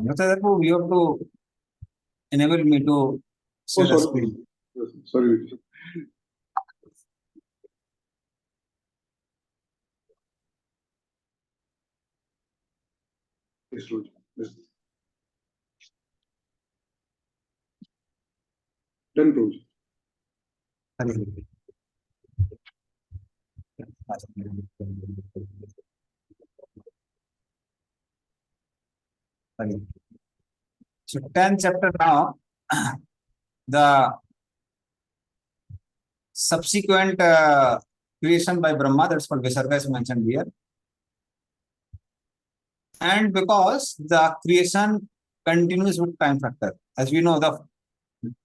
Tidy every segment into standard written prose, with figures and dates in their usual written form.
Mr. Darbu, you have to enable me to share the screen. Yes, sorry. Yes, Rohit. Yes. Done, Rohit. So 10th chapter now, the subsequent creation by Brahma, that's called Visarga, is mentioned here. And because the creation continues with time factor, as we know, the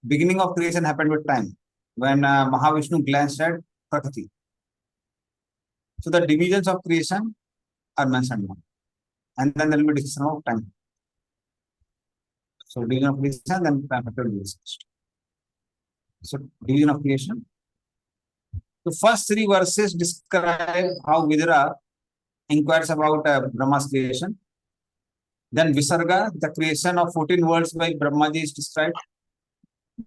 beginning of creation happened with time when Mahavishnu glanced at Prakriti. So the divisions of creation are mentioned now, and then there will be discussion of time. So division of creation, then time factor will be discussed. So division of creation. The first 3 verses describe how Vidura inquires about Brahma's creation. Then Visarga, the creation of 14 worlds by Brahmaji, is described.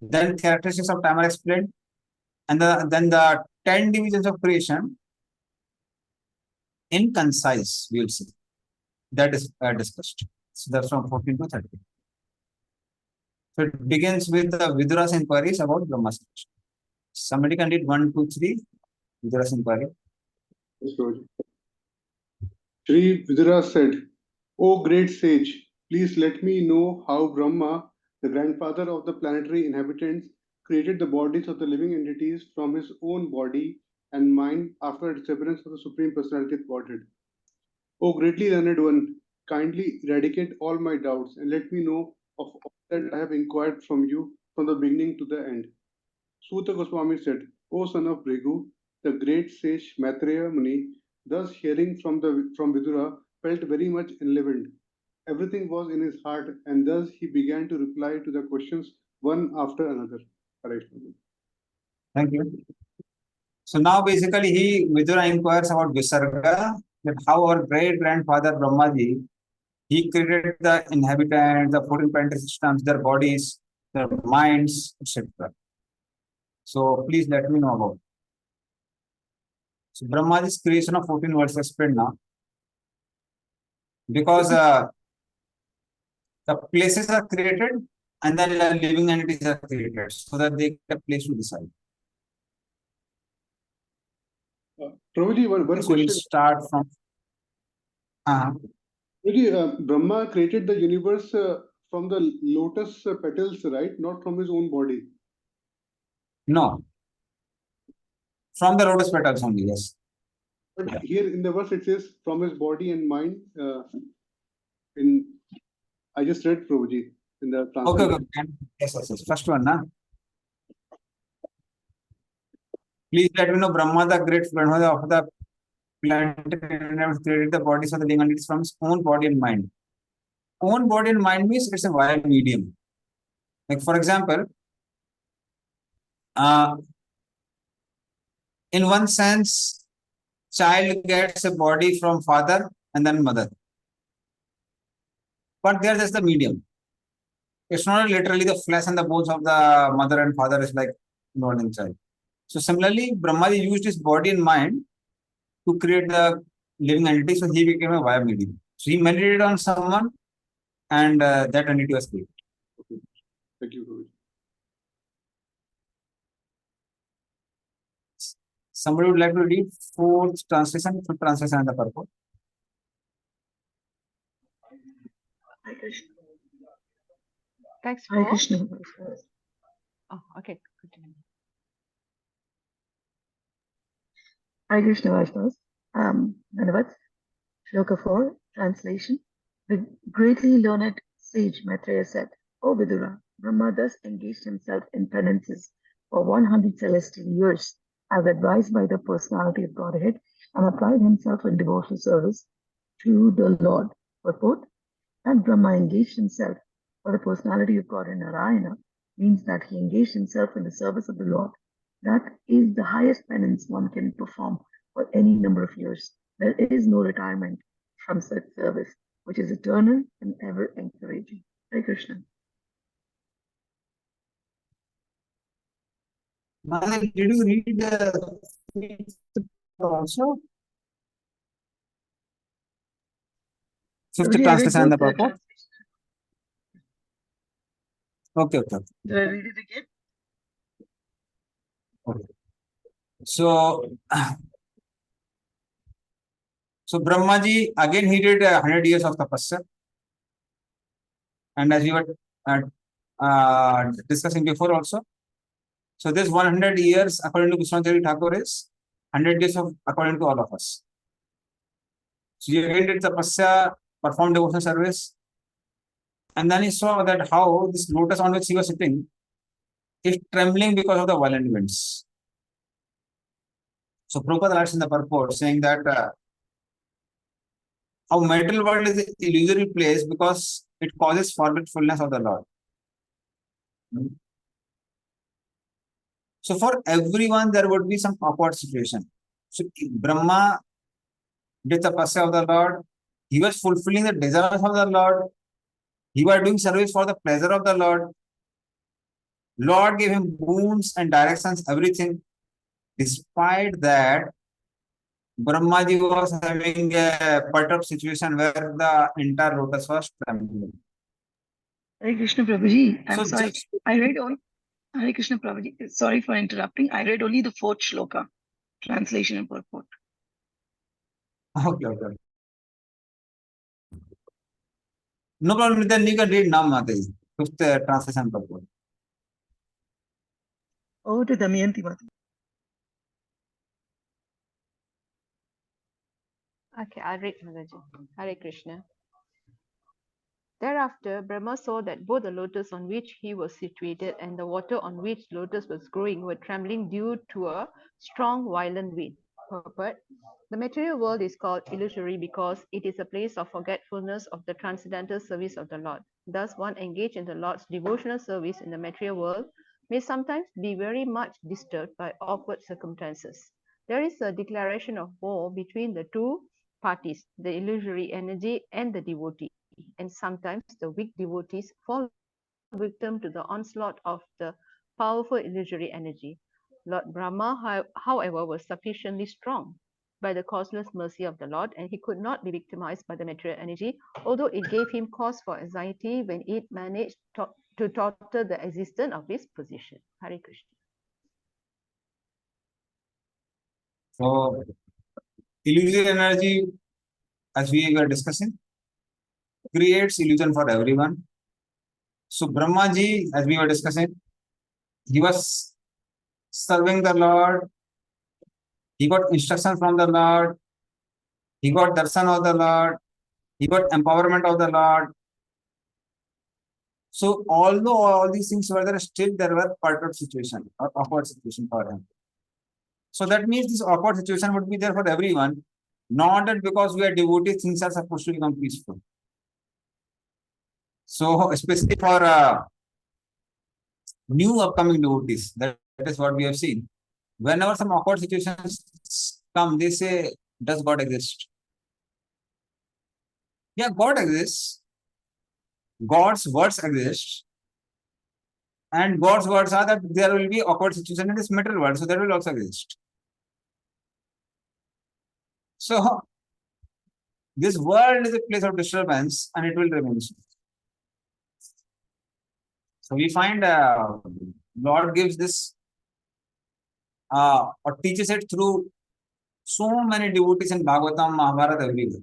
Then characteristics of time are explained. And then the 10 divisions of creation in concise, we will see. That is discussed. So that's from 14 to 30. So it begins with the Vidura's inquiries about Brahma's creation. Somebody can read 1, 2, 3, Vidura's inquiry. Yes, Rohit. Shri Vidura said, O great sage, please let me know how Brahma, the grandfather of the planetary inhabitants, created the bodies of the living entities from his own body and mind after disappearance of the Supreme Personality of Godhead. O greatly learned one, kindly eradicate all my doubts and let me know of all that I have inquired from you from the beginning to the end. Suta Goswami said, O son of Bhrigu, the great sage Maitreya Muni, thus hearing from Vidura, felt very much enlivened. Everything was in his heart, and thus he began to reply to the questions one after another. Thank you. So now basically Vidura inquires about Visarga, that how our great grandfather Brahmaji, he created the inhabitants, the 14 planetary systems, their bodies, their minds, etc. So please let me know about it. So Brahmaji's creation of 14 worlds explained now. Because the places are created and then the living entities are created so that they get a place to decide. Prabhuji, one So question. we'll start from. Prabhuji, Brahma created the universe from the lotus petals, right? Not from his own body. No. From the lotus petals only, yes. But here in the verse it says from his body and mind. I just read Prabhuji in the translation. Okay. Yes. First one, na? Please let me know Brahma, the great grandfather of the planet, created the bodies of the living entities from his own body and mind. Own body and mind means it's a via medium. Like for example, in one sense, child gets a body from father and then mother. But there's just the medium. It's not literally the flesh and the bones of the mother and father is like involved in child. So similarly, Brahmaji used his body and mind to create the living entity, so he became a via medium. So he meditated on someone and that entity was created. Okay. Thank you, Prabhuji. Somebody would like to read fourth translation, fifth translation and the purport. Thanks Hare for. Krishna. Oh, okay. Continue. Hare Krishna Vaishnavas. Dhanavad. Shloka 4, translation. The greatly learned sage Maitreya said, O Vidura, Brahma thus engaged himself in penances for 100 celestial years, as advised by the personality of Godhead, and applied himself in devotional service to the Lord. Purport: that Brahma engaged himself for the personality of God in Narayana means that he engaged himself in the service of the Lord. That is the highest penance one can perform for any number of years. There is no retirement from such service which is eternal and ever encouraging. Hare Krishna. Mother, did you read also? Fifth Prabhuji, I read translation and the both the purport? translations. Okay. Do I read it again? Okay. So, Brahmaji, again he did 100 years of tapasya. And as we were discussing before also, so this 100 years according to Krishnacharya Thakur is 100 years of according to all of us. So he again did tapasya, performed devotional service, and then he saw that how this lotus on which he was sitting is trembling because of the violent winds. So Prabhupada writes in the purport saying that how material world is an illusory place because it causes forgetfulness of the Lord. So for everyone, there would be some awkward situation. So Brahma did the tapasya of the Lord. He was fulfilling the desires of the Lord. He was doing service for the pleasure of the Lord. Lord gave him boons and directions, everything. Despite that, Brahmaji was having a perturbed situation where the entire lotus was trembling. Hare Krishna Prabhuji, I'm So sorry. just I read all. Hare Krishna Prabhuji, sorry for interrupting. I read only the fourth shloka, translation and purport. okay. No problem. Then you can read now, Mataji. Fifth translation purport. Over to Damayanti Mata. Okay, I'll read Mataji. Hare Krishna. Thereafter, Brahma saw that both the lotus on which he was situated and the water on which lotus was growing were trembling due to a strong violent wind. Purport. The material world is called illusory because it is a place of forgetfulness of the transcendental service of the Lord. Thus, one engaged in the Lord's devotional service in the material world may sometimes be very much disturbed by awkward circumstances. There is a declaration of war between the two parties, the illusory energy and the devotee, and sometimes the weak devotees fall victim to the onslaught of the powerful illusory energy. Lord Brahma, however, was sufficiently strong by the causeless mercy of the Lord, and he could not be victimized by the material energy, although it gave him cause for anxiety when it managed to totter the existence of his position. Hare Krishna. So, illusory energy, as we were discussing, creates illusion for everyone. So, Brahmaji, as we were discussing, he was serving the Lord. He got instruction from the Lord. He got darshan of the Lord. He got empowerment of the Lord. So, although all these things were there, still there were perturbed situation or awkward situation for him. So that means this awkward situation would be there for everyone, not that because we are devotees, things are supposed to become peaceful. So, especially for new upcoming devotees, that is what we have seen. Whenever some awkward situations come, they say, does God exist? Yeah, God exists. God's words exist. And God's words are that there will be awkward situation in this material world, so that will also exist. So, this world is a place of disturbance and it will remain so. So, we find Lord gives this or teaches it through so many devotees in Bhagavatam, Mahabharata, everywhere.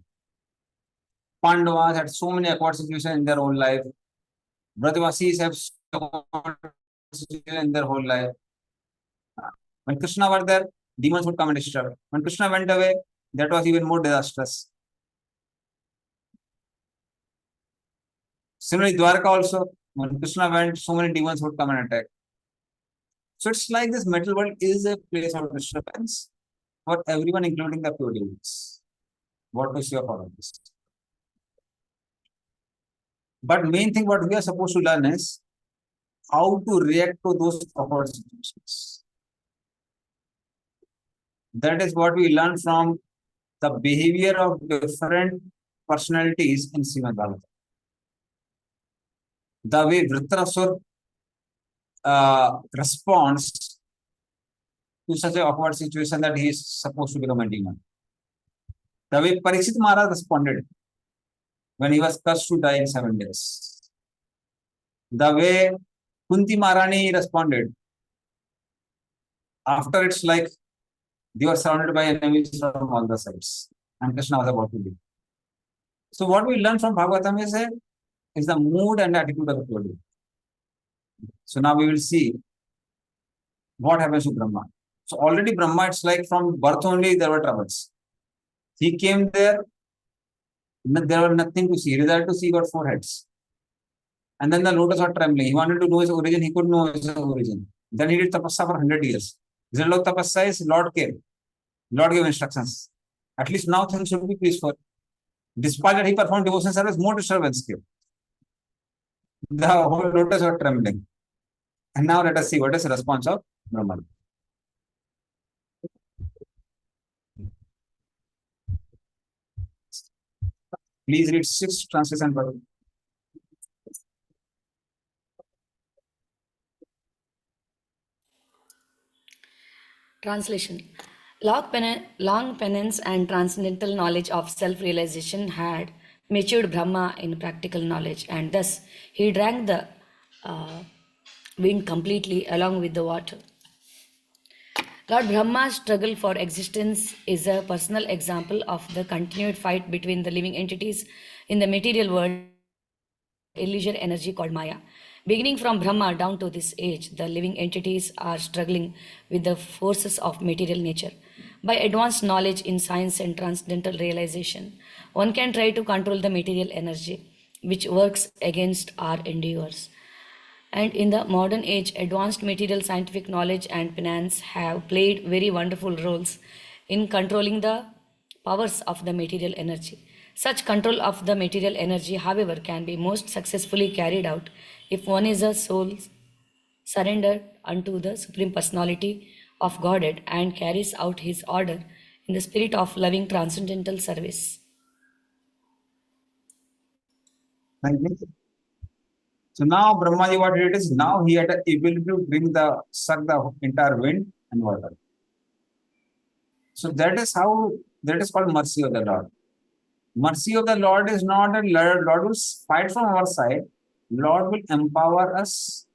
Pandavas had so many awkward situations in their own life. Brajavasis have so many situations in their whole life. When Krishna were there, demons would come and disturb. When Krishna went away, that was even more disastrous. Similarly, Dwarka also, when Krishna went, so many demons would come and attack. So it's like this material world is a place of disturbance for everyone, including the pure devotees. What to say about this? But main thing what we are supposed to learn is how to react to those awkward situations. That is what we learn from the behavior of different personalities in Srimad Bhagavatam. The way Vritrasur responds to such an awkward situation that he is supposed to become a demon. The way Parikshit Maharaj responded when he was cursed to die in 7 days. The way Kunti Maharani responded after it's like they were surrounded by enemies from all the sides and Krishna was about to leave. So what we learn from Bhagavatam is the mood and attitude of the devotee. So now we will see what happens to Brahma. So already Brahma, it's like from birth only there were troubles. He came there, there were nothing to see. He desired to see, got 4 heads. And then the lotus was trembling. He wanted to know his origin, he couldn't know his origin. Then he did tapasya for 100 years. Result of tapasya is Lord came. Lord gave instructions. At least now things should be peaceful. Despite that he performed devotion service, more disturbance came. The whole lotus was trembling. And now let us see what is the response of Brahma. Please read 6th translation. Translation. Long penance and transcendental knowledge of self-realization had matured Brahma in practical knowledge, and thus he drank the wind completely along with the water. Lord Brahma's struggle for existence is a personal example of the continued fight between the living entities in the material world, illusion energy called Maya. Beginning from Brahma down to this age, the living entities are struggling with the forces of material nature. By advanced knowledge in science and transcendental realization, one can try to control the material energy, which works against our endeavors. And in the modern age, advanced material scientific knowledge and finance have played very wonderful roles in controlling the powers of the material energy. Such control of the material energy, however, can be most successfully carried out if one is a soul surrendered unto the Supreme Personality of Godhead and carries out his order in the spirit of loving transcendental service. Thank you. So now Brahmaji, what it is, now he had the ability to bring the suck the entire wind and water. So that is how that is called mercy of the Lord. Mercy of the Lord is not a Lord will fight from our side. Lord will empower us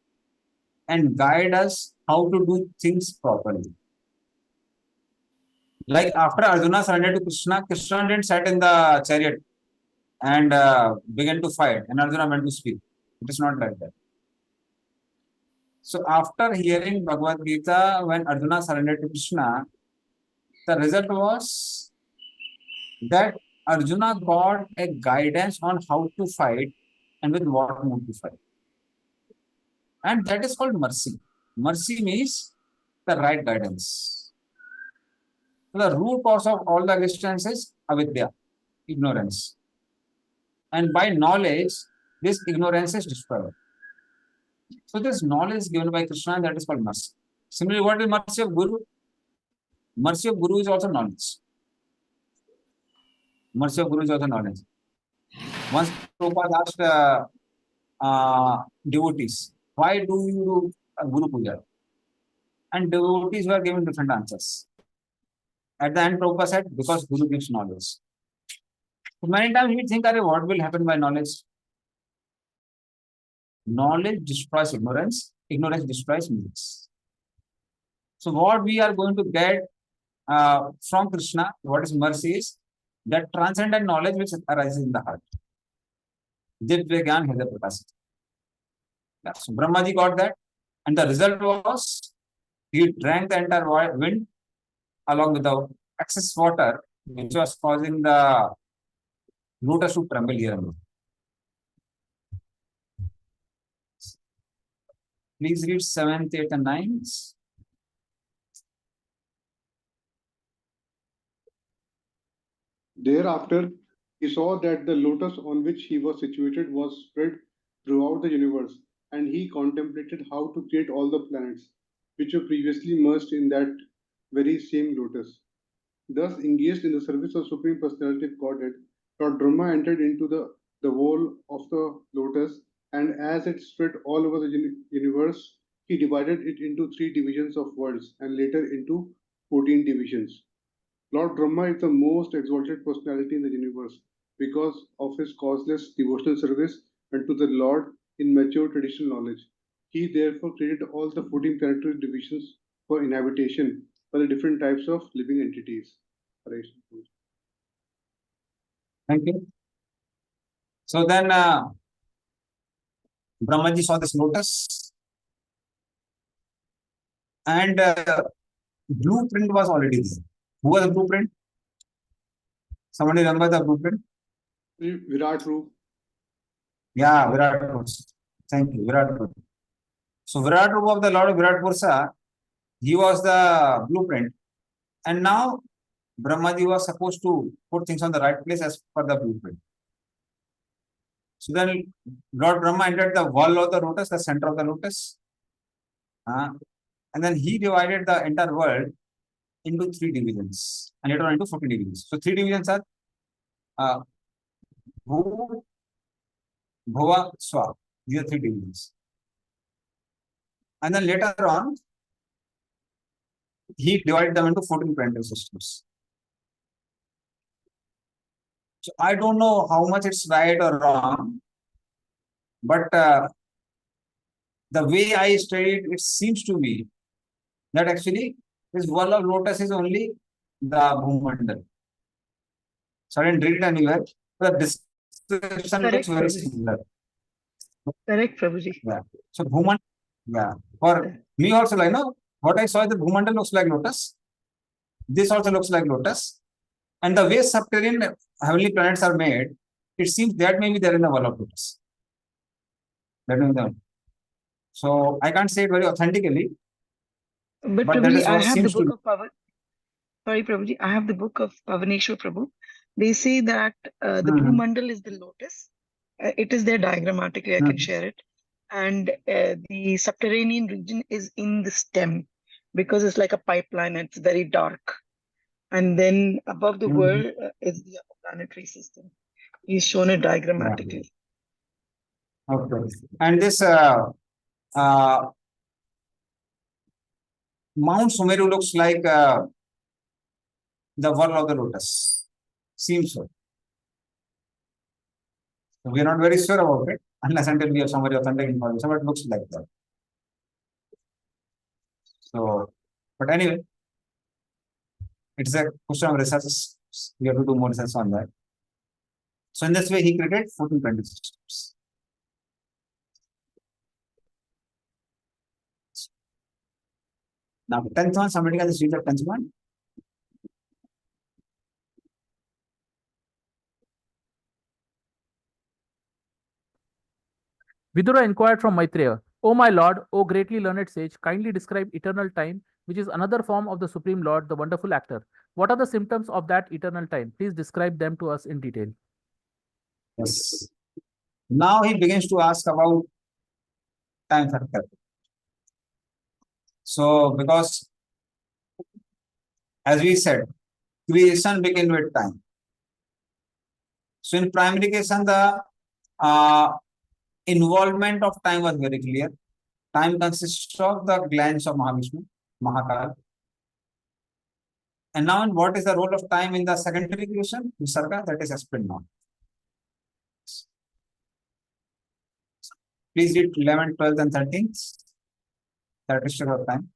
and guide us how to do things properly. Like after Arjuna surrendered to Krishna, Krishna didn't sit in the chariot and began to fight, and Arjuna went to speak. It is not like that. So after hearing Bhagavad Gita, when Arjuna surrendered to Krishna, the result was that Arjuna got a guidance on how to fight and with what mode to fight. And that is called mercy. Mercy means the right guidance. The root cause of all the existence is avidya, ignorance. And by knowledge, this ignorance is destroyed. So this knowledge given by Krishna, that is called mercy. Similarly, what is mercy of Guru? Mercy of Guru is also knowledge. Mercy of Guru is also knowledge. Once Prabhupada asked devotees, why do you do Guru Puja? And devotees were given different answers. At the end, Prabhupada said, because Guru gives knowledge. So many times we think, what will happen by knowledge? Knowledge destroys ignorance. Ignorance destroys means. So what we are going to get from Krishna, what is mercy is that transcendent knowledge which arises in the heart. Divya Gyan has a capacity. Yeah, so Brahmaji got that, and the result was he drank the entire wind along with the excess water, which was causing the lotus to tremble here and there. Please read 7th, 8th, and 9th. Thereafter, he saw that the lotus on which he was situated was spread throughout the universe, and he contemplated how to create all the planets, which were previously merged in that very same lotus. Thus, engaged in the service of Supreme Personality of Godhead, Lord Brahma entered into the wall of the lotus, and as it spread all over the universe, he divided it into 3 divisions of worlds and later into 14 divisions. Lord Brahma is the most exalted personality in the universe because of his causeless devotional service unto the Lord in mature traditional knowledge. He therefore created all the 14 planetary divisions for inhabitation for the different types of living entities. Hare Krishna. Thank you. So then Brahmaji saw this lotus, and blueprint was already there. Who was the blueprint? Somebody remember the blueprint? Virat Roop. Yeah, Virat Pursa. Thank you, Virat Pursa. So Virat Rupa of the Lord of Virat Pursa, he was the blueprint. And now Brahmaji was supposed to put things on the right place as per the blueprint. So then Lord Brahma entered the wall of the lotus, the center of the lotus. And then he divided the entire world into 3 divisions and later on into 14 divisions. So 3 divisions are Bhu, Bhuva, Swa. These are 3 divisions. And then later on, he divided them into 14 planetary systems. So I don't know how much it's right or wrong, but the way I studied, it seems to me that actually this wall of lotus is only the Bhumandal. So I didn't read it anywhere. The description looks Correct, very Prabhuji. similar. Correct, Prabhuji. Yeah. So Bhuman, yeah. For me also, like, no, what I saw is the Bhumandal looks like lotus. This also looks like lotus. And the way subterranean heavenly planets are made, it seems that may be there in the wall of lotus. That may be there. So I can't say it very authentically, But but that Prabhuji, is I what have the seems to book be. of Pavan. Sorry, Prabhuji, I have the book of Pavaneshwar Prabhu. They say that the Bhumandal is the lotus. It is there diagrammatically, I can share it. And the subterranean region is in the stem because it's like a pipeline and it's very dark. And then above the world is the upper planetary system. He's shown it diagrammatically. Okay. And this Mount Sumeru looks like the wall of the lotus. Seems so. We are not very sure about it unless until we have some very authentic information, but it looks like that. So, but anyway, it's a question of research. We have to do more research on that. So in this way, he created 14 planetary systems. Now, 10th one, somebody can just read the 10th one. Vidura inquired from Maitreya, O my lord, O greatly learned sage, kindly describe eternal time, which is another form of the Supreme Lord, the wonderful actor. What are the symptoms of that eternal time? Please describe them to us in detail. Yes. Now he begins to ask about time factor. So, because as we said, creation begins with time. So in primary creation, the involvement of time was very clear. Time consists of the glands of Mahavishnu, Mahakal. And now, what is the role of time in the secondary creation? Visarga, that is explained now. Please read 11th, 12th, and 13th. Characteristic of time.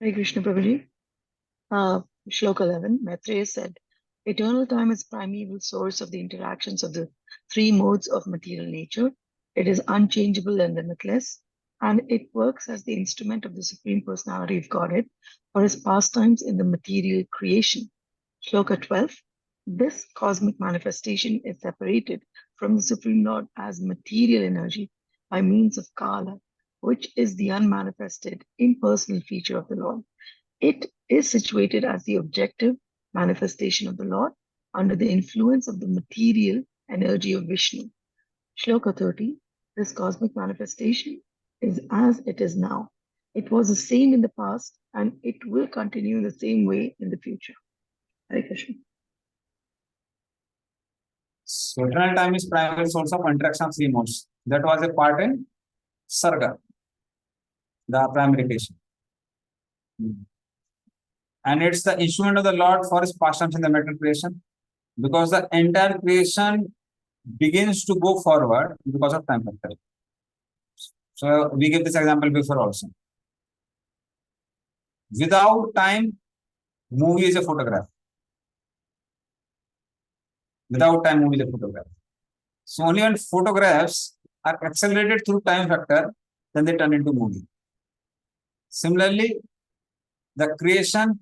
Hare Krishna Prabhuji. Shloka 11, Maitreya said, eternal time is primeval source of the interactions of the 3 modes of material nature. It is unchangeable and limitless, and it works as the instrument of the Supreme Personality of Godhead for his pastimes in the material creation. Shloka 12, this cosmic manifestation is separated from the Supreme Lord as material energy by means of Kala, which is the unmanifested, impersonal feature of the Lord. It is situated as the objective manifestation of the Lord under the influence of the material energy of Vishnu. Shloka 30, this cosmic manifestation is as it is now. It was the same in the past and it will continue in the same way in the future. Hare Krishna. So eternal time is primary source of interaction of three modes. That was a part in Sarga, the primary patient. And it's the instrument of the Lord for his pastimes in the material creation, because the entire creation begins to go forward because of time factor. So we give this example before also. Without time, movie is a photograph. Without time, movie is a photograph. So only when photographs are accelerated through time factor, then they turn into movie. Similarly, the creation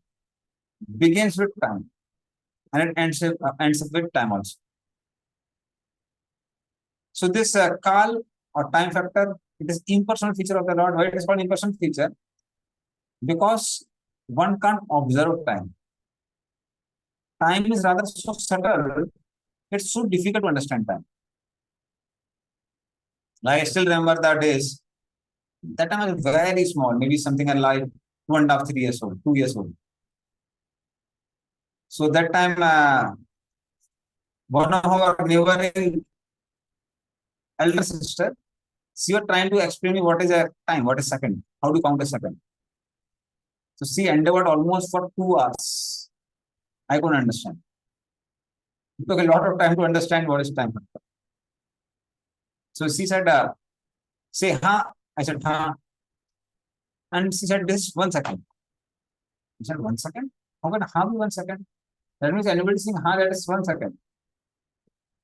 begins with time and it ends with time also. So this Kal or time factor, it is impersonal feature of the Lord. Why it is called impersonal feature? Because one can't observe time. Time is rather so subtle, it's so difficult to understand time. Like I still remember the days, that time I was very small, maybe something like 2.5, 3 years old, 2 years old. So that time, one of our neighboring elder sister, she was trying to explain me what is a time, what is second, how to count a second. So she endeavored almost for 2 hours. I couldn't understand. It took a lot of time to understand what is time. So she said, say ha. I said ha. And she said, this 1 second. I said, 1 second? How can ha be 1 second? That means anybody saying ha, that is 1 second.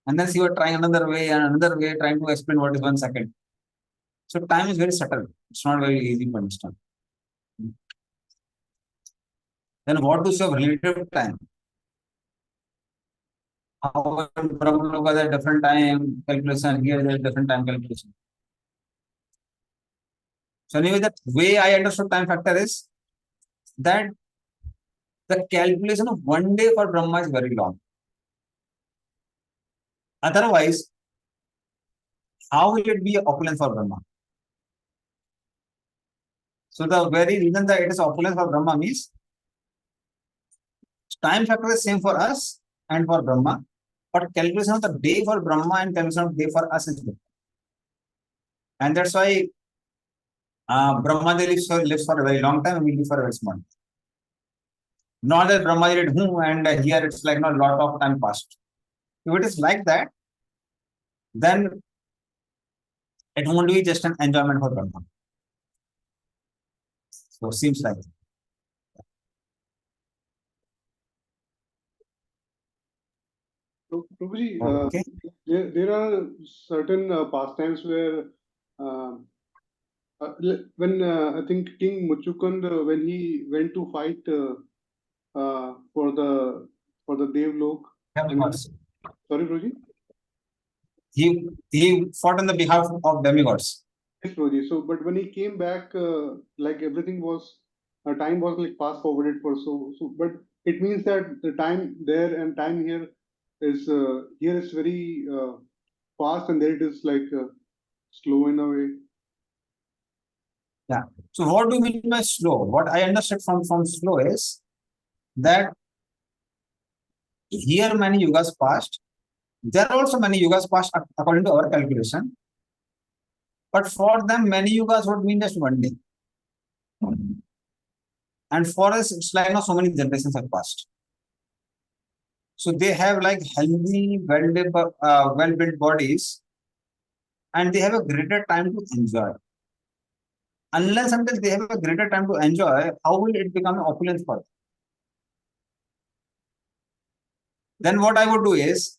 And then she was trying another way and another way, trying to explain what is 1 second. So time is very subtle. It's not very easy to understand. Then what to say of relative time? How Brahma has a different time calculation, here is a different time calculation. So anyway, the way I understood time factor is that the calculation of 1 day for Brahma is very long. Otherwise, how will it be opulence for Brahma? So the very reason that it is opulence for Brahma means time factor is same for us and for Brahma, but calculation of the day for Brahma and calculation of day for us is different. And that's why Brahma lives for a very long time and we live for a very small time. Not that Brahma did and here it's like not a lot of time passed. If it is like that, then it won't be just an enjoyment for Brahma. So seems like that. So, Prabhuji, Okay. there are certain pastimes where when I think King Muchukund, when he went to fight for the Devlok. Demigods. Sorry, Prabhuji. He fought on the behalf of demigods. Yes, Prabhuji. So, but when he came back, like everything was, time was like fast forwarded for so. But it means that the time there and time here is very fast, and there it is like slow in a way. Yeah. So what do you mean by slow? What I understood from slow is that here many yugas passed. There are also many yugas passed according to our calculation. But for them, many yugas would mean just 1 day. And for us, it's like not so many generations have passed. So they have like healthy, well-built bodies, and they have a greater time to enjoy. Unless until they have a greater time to enjoy, how will it become an opulence for them? Then what I would do is,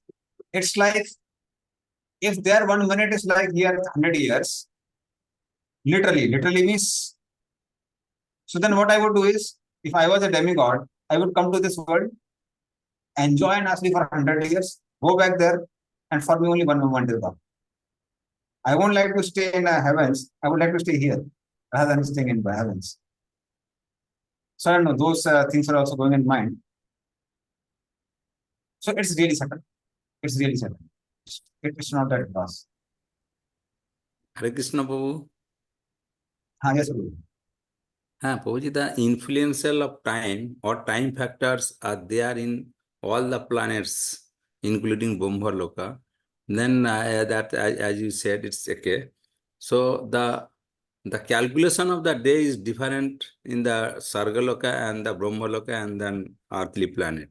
it's like if their 1 minute is like here 100 years, literally means. So then what I would do is, if I was a demigod, I would come to this world, enjoy and ask me for 100 years, go back there, and for me only 1 moment is gone. I won't like to stay in heavens. I would like to stay here rather than staying in the heavens. So I don't know, those things are also going in mind. So it's really subtle. It's really subtle. It's not that fast. Hare Krishna, Prabhu. Yes, Guru. Prabhuji, the influential of time or time factors are there in all the planets, including Brahmaloka. Then as you said, it's okay. So the calculation of the day is different in the Sargaloka and the Brahmaloka and then earthly planet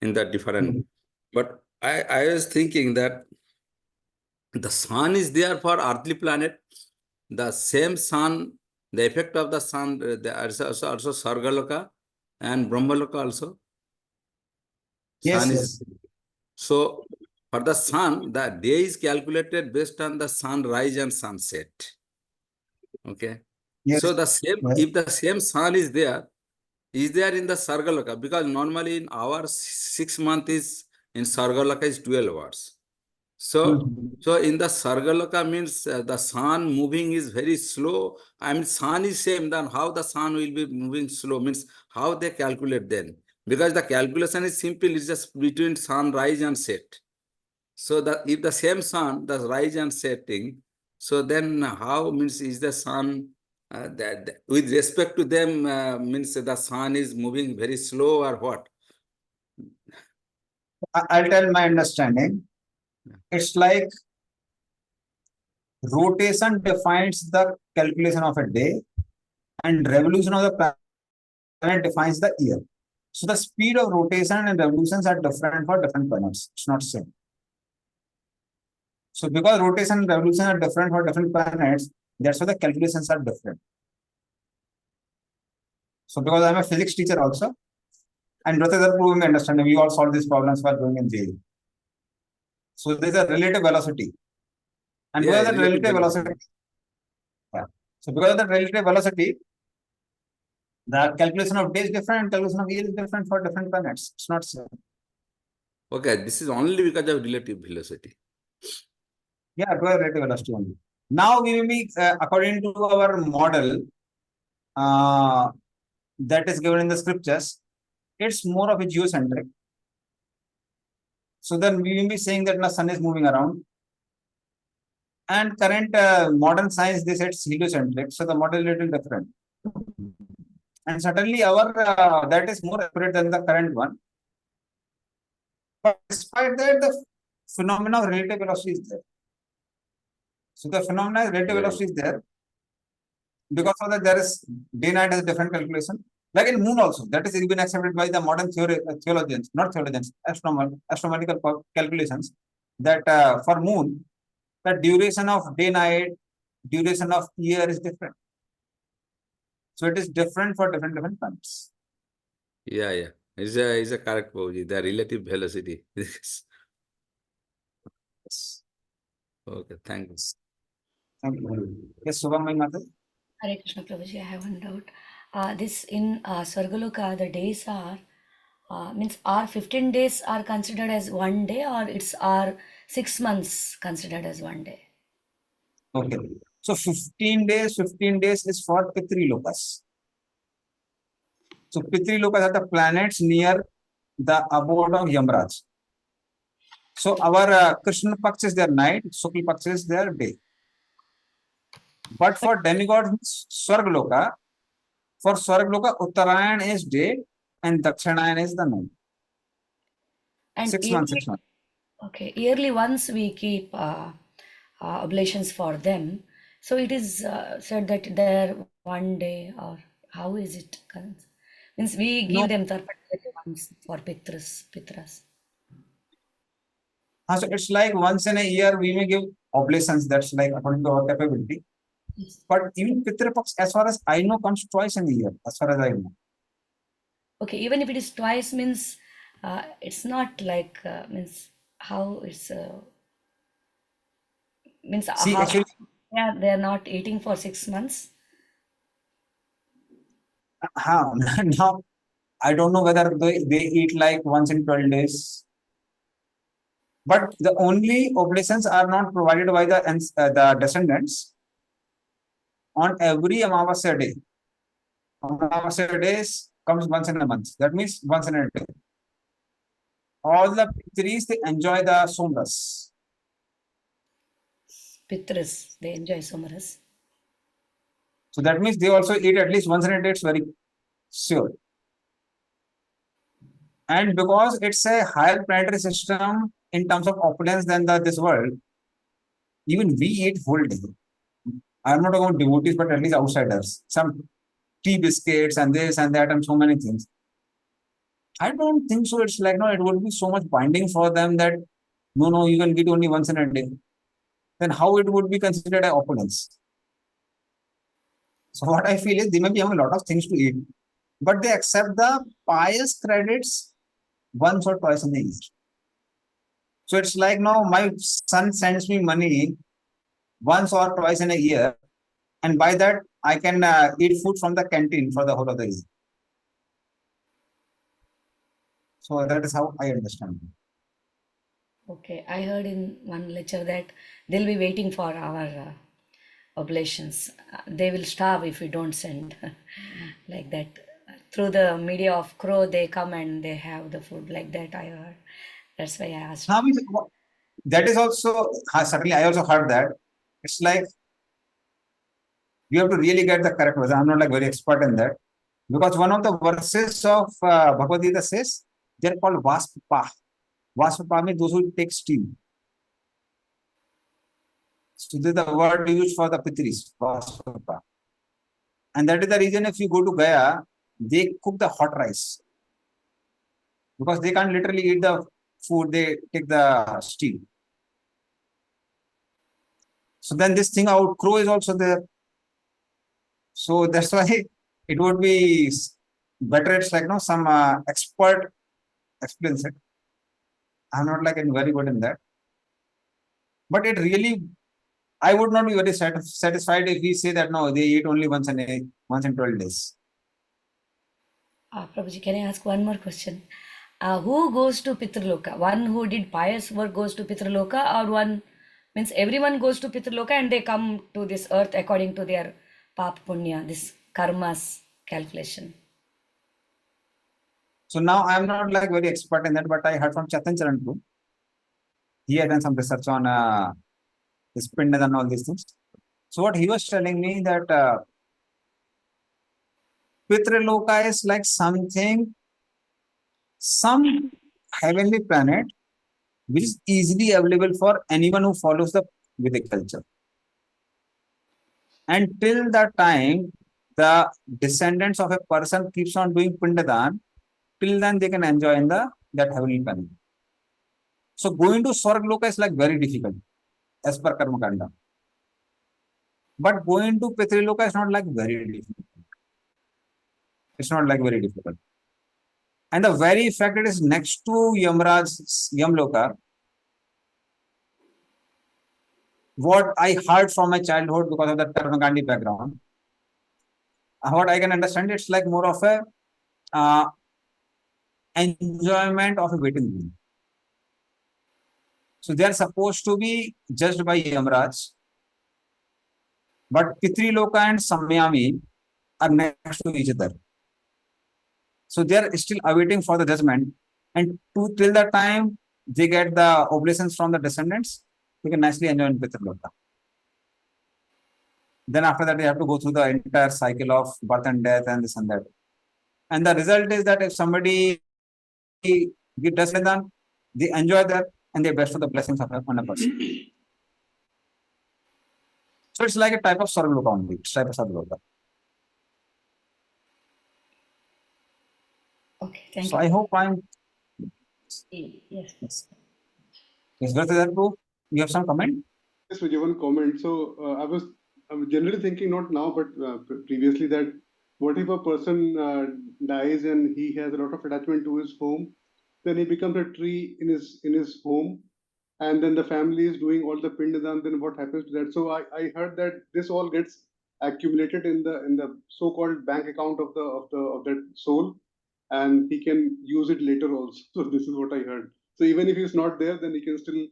in the different. But I was thinking that the sun is there for earthly planet. The same sun, the effect of the sun, also Sargaloka and Brahmaloka also. Yes, Sun yes. is so for the sun, the day is calculated based on the sunrise and sunset. Okay. Yes. So the same, Yes. if the same sun is there in the Sargaloka, because normally in our 6 month is in Sargaloka is 12 hours. So, so in the Sargaloka means the sun moving is very slow. I mean, sun is same, then how the sun will be moving slow means how they calculate then. Because the calculation is simple, it's just between sunrise and set. So that if the same sun, the rise and setting, so then how means is the sun that with respect to them means the sun is moving very slow or what? I'll tell my understanding. It's like rotation defines the calculation of a day, and revolution of the planet defines the year. So the speed of rotation and revolutions are different for different planets. It's not same. So because rotation and revolution are different for different planets, that's why the calculations are different. So because I'm a physics teacher also, and both are proving understanding, we all solve these problems while going in JEE. So there's a relative velocity. And because of the relative velocity, so because of the relative velocity, the calculation of day is different, calculation of year is different for different planets. It's not same. Okay, this is only because of relative velocity. Yeah, because of relative velocity only. Now we will be, according to our model that is given in the scriptures, it's more of a geocentric. So then we will be saying that the sun is moving around. And current modern science, they said it's heliocentric. So the model is a little different. And certainly our that is more accurate than the current one. But despite that, the phenomena of relative velocity is there. So the phenomena of relative velocity is there. Because of that, there is day-night has different calculation. Like in moon also, that is been accepted by the modern theologians, not theologians, astronomical calculations, that for moon, the duration of day-night, duration of year is different. So it is different for different planets. Yeah, yeah. It's a correct, Bauji. The relative velocity. Yes. Okay, thanks. Thank you. Yes, Subhamai Mata. Hare Krishna Prabhuji, I have one doubt. This in Swargaloka, the days are 15 days are considered as one day, or it's are 6 months considered as one day? Okay. So 15 days is for Pitri Lokas. So Pitri Lokas are the planets near the abode of Yamraj. So our Krishna Paksh is their night, Shukla Paksh is their day. But for demigods, Swargaloka, for Swargaloka, Uttarayan is day and Dakshinayan is the night. And 6 months, 6 months. Okay, yearly once we keep oblations for them. So it is said that they're one day, or how is it? Means we give them Tarpana once for Pitras. So it's like once in a year we may give oblations, that's like according to our capability. Yes. But even Pitri Paksh, as far as I know, comes twice in a year, as far as I know. Okay, even if it is twice, means it's not like means how it's means See, how, actually, yeah, they're not eating for 6 months. now I don't know whether they eat like once in 12 days. But the only oblations are not provided by the descendants on every Amavasya day. Amavasya days comes once in a month. That means once in a day. All the Pitris, they enjoy the Somras. Pitras, they enjoy Somaras. So that means they also eat at least once in a day, it's very sure. And because it's a higher planetary system, in terms of opulence than this world. Even we eat whole day. I'm not about devotees, but at least outsiders. Some tea biscuits and this and that and so many things. I don't think so. It's like, no, it would be so much binding for them that no, you can eat only once in a day. Then how it would be considered an opulence? So what I feel is they may be having a lot of things to eat, but they accept the pious credits once or twice in a year. So it's like, no, my son sends me money once or twice in a year, and by that I can eat food from the canteen for the whole of the year. So that is how I understand it. Okay, I heard in one lecture that they'll be waiting for our oblations. They will starve if we don't send like that. Through the media of crow, they come and they have the food like that. I heard. That's why I asked. Now, that is also, certainly I also heard that. It's like you have to really get the correct verse. I'm not like very expert in that. Because one of the verses of Bhagavad Gita says, they're called Vaspapa. Vaspapa means those who take steam. So this is the word used for the Pitris, Vaspapa. And that is the reason if you go to Gaya, they cook the hot rice. Because they can't literally eat the food, they take the steam. So then this thing out, crow is also there. So that's why it would be better. It's like, no, some expert explains it. I'm not like very good in that. But it really, I would not be very satisfied if we say that no, they eat only once in 12 days. Prabhuji, can I ask one more question? Who goes to Pitraloka? One who did pious work goes to Pitraloka, or one means everyone goes to Pitraloka and they come to this earth according to their pap punya, this karma's calculation. So now I'm not like very expert in that, but I heard from Chatan Charan too. He had done some research on this Pindas and all these things. So what he was telling me that Pitraloka is like something, some heavenly planet which is easily available for anyone who follows the Vedic culture. And till that time, the descendants of a person keeps on doing Pindadan, till then they can enjoy in that heavenly planet. So going to Swargaloka is like very difficult as per Karma Kanda. But going to Pitriloka is not like very difficult. It's not like very difficult. And the very fact it is next to Yamraj's Yamloka, what I heard from my childhood because of the Karmakandi background, what I can understand, it's like more of a enjoyment of a waiting room. So they are supposed to be judged by Yamraj, but Pitriloka and Samyami are next to each other. So they are still awaiting for the judgment, and till that time they get the oblations from the descendants, they can nicely enjoy in Pitriloka. Then after that, they have to go through the entire cycle of birth and death and this and that. And the result is that if somebody does Vedan, they enjoy that and they best for the blessings of a person. So it's like a type of Sarvaloka only. It's type of Sarvaloka. Okay, thank So you. I hope I'm. Yes. Is that true? You have some comment? Yes, Vijay, one comment. So I was generally thinking, not now, but previously, that what if a person dies and he has a lot of attachment to his home, then he becomes a tree in his home, and then the family is doing all the pindadan. Then what happens to that? So I heard that this all gets accumulated in the so-called bank account of that soul, and he can use it later also. So this is what I heard. So even if he's not there, then he can still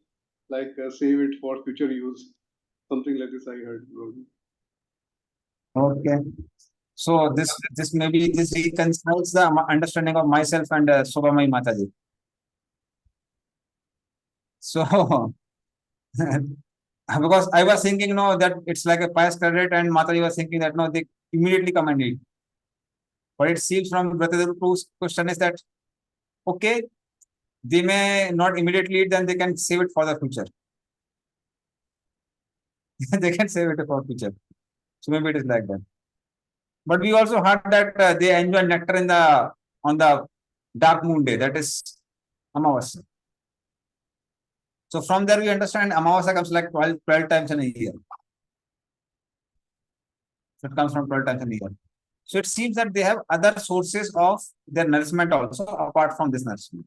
like save it for future use. Something like this I heard. Okay. So this maybe this reconciles the understanding of myself and Sobamai Mataji. So because I was thinking no that it's like a pious credit, and Mataji was thinking that no, they immediately come and eat. But it seems from Brother Pru's question is that okay, they may not immediately eat, then they can save it for the future. They can save it for future. So maybe it is like that. But we also heard that they enjoy nectar in the on the dark moon day, that is Amavasya. So from there we understand Amavasya comes like 12 times in a year. So it comes from 12 times in a year. So it seems that they have other sources of their nourishment also apart from this nourishment.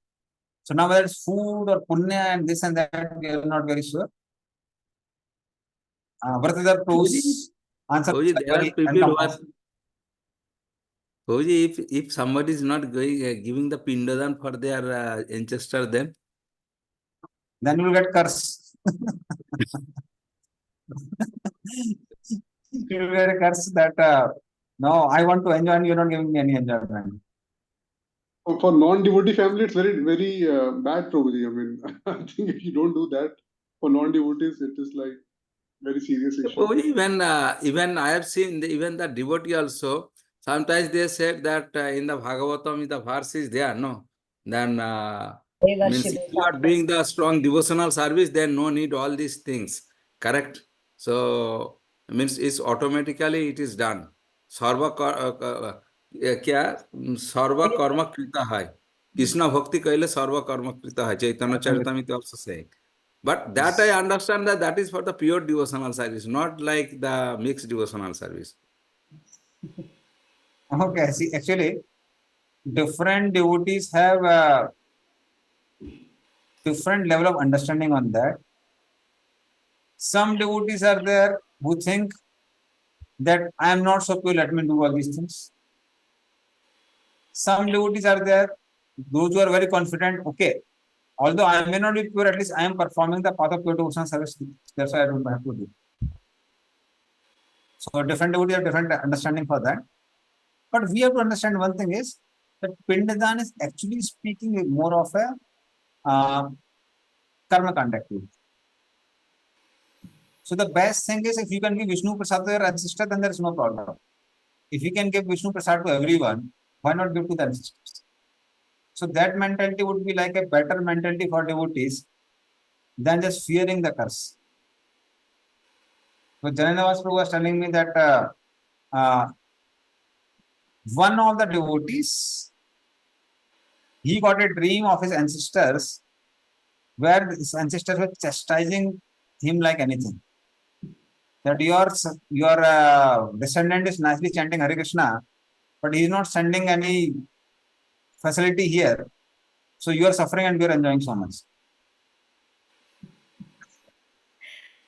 So now whether it's food or punya and this and that, we are not very sure. Vratidhar Prabhu's answer Prabhuji, is there are very people who are, encompassing. Prabhuji, if somebody is not going giving the pindadan for their ancestor, then Then you will get curse. You will get a curse that no, I want to enjoy and you're not giving me any enjoyment. For non-devotee family, it's very, very bad, Prabhuji. I mean, I think if you don't do that, for non-devotees, it is like very serious issue. Prabhuji, even I have seen even the devotee also. Sometimes they said that in the Bhagavatam, the verse is there, no? Then They means worship if you are doing the strong devotional service, then no need all these things. Correct? So means it's automatically it is done. Sarva क्या सर्व कर्म कृता है कृष्ण भक्ति कहले सर्व कर्म कृता है चैतन्य Charitamrita also saying. But that I understand that is for the pure devotional service, not like the mixed devotional service. Okay, see, actually, different devotees have different level of understanding on that. Some devotees are there who think that I am not so pure, let me do all these things. Some devotees are there, those who are very confident, okay, although I may not be pure, at least I am performing the path of pure devotional service. That's why I don't have to do. So different devotees have different understanding for that. But we have to understand one thing is that Pindadan is actually speaking more of a karma conductive. So the best thing is if you can give Vishnu Prasad to your ancestor, then there is no problem. If you can give Vishnu Prasad to everyone, why not give to the ancestors? So that mentality would be like a better mentality for devotees than just fearing the curse. So Jananavas Prabhu was telling me that one of the devotees, he got a dream of his ancestors where his ancestors were chastising him like anything. That your descendant is nicely chanting Hare Krishna, but he is not sending any facility here. So you are suffering and we are enjoying so much.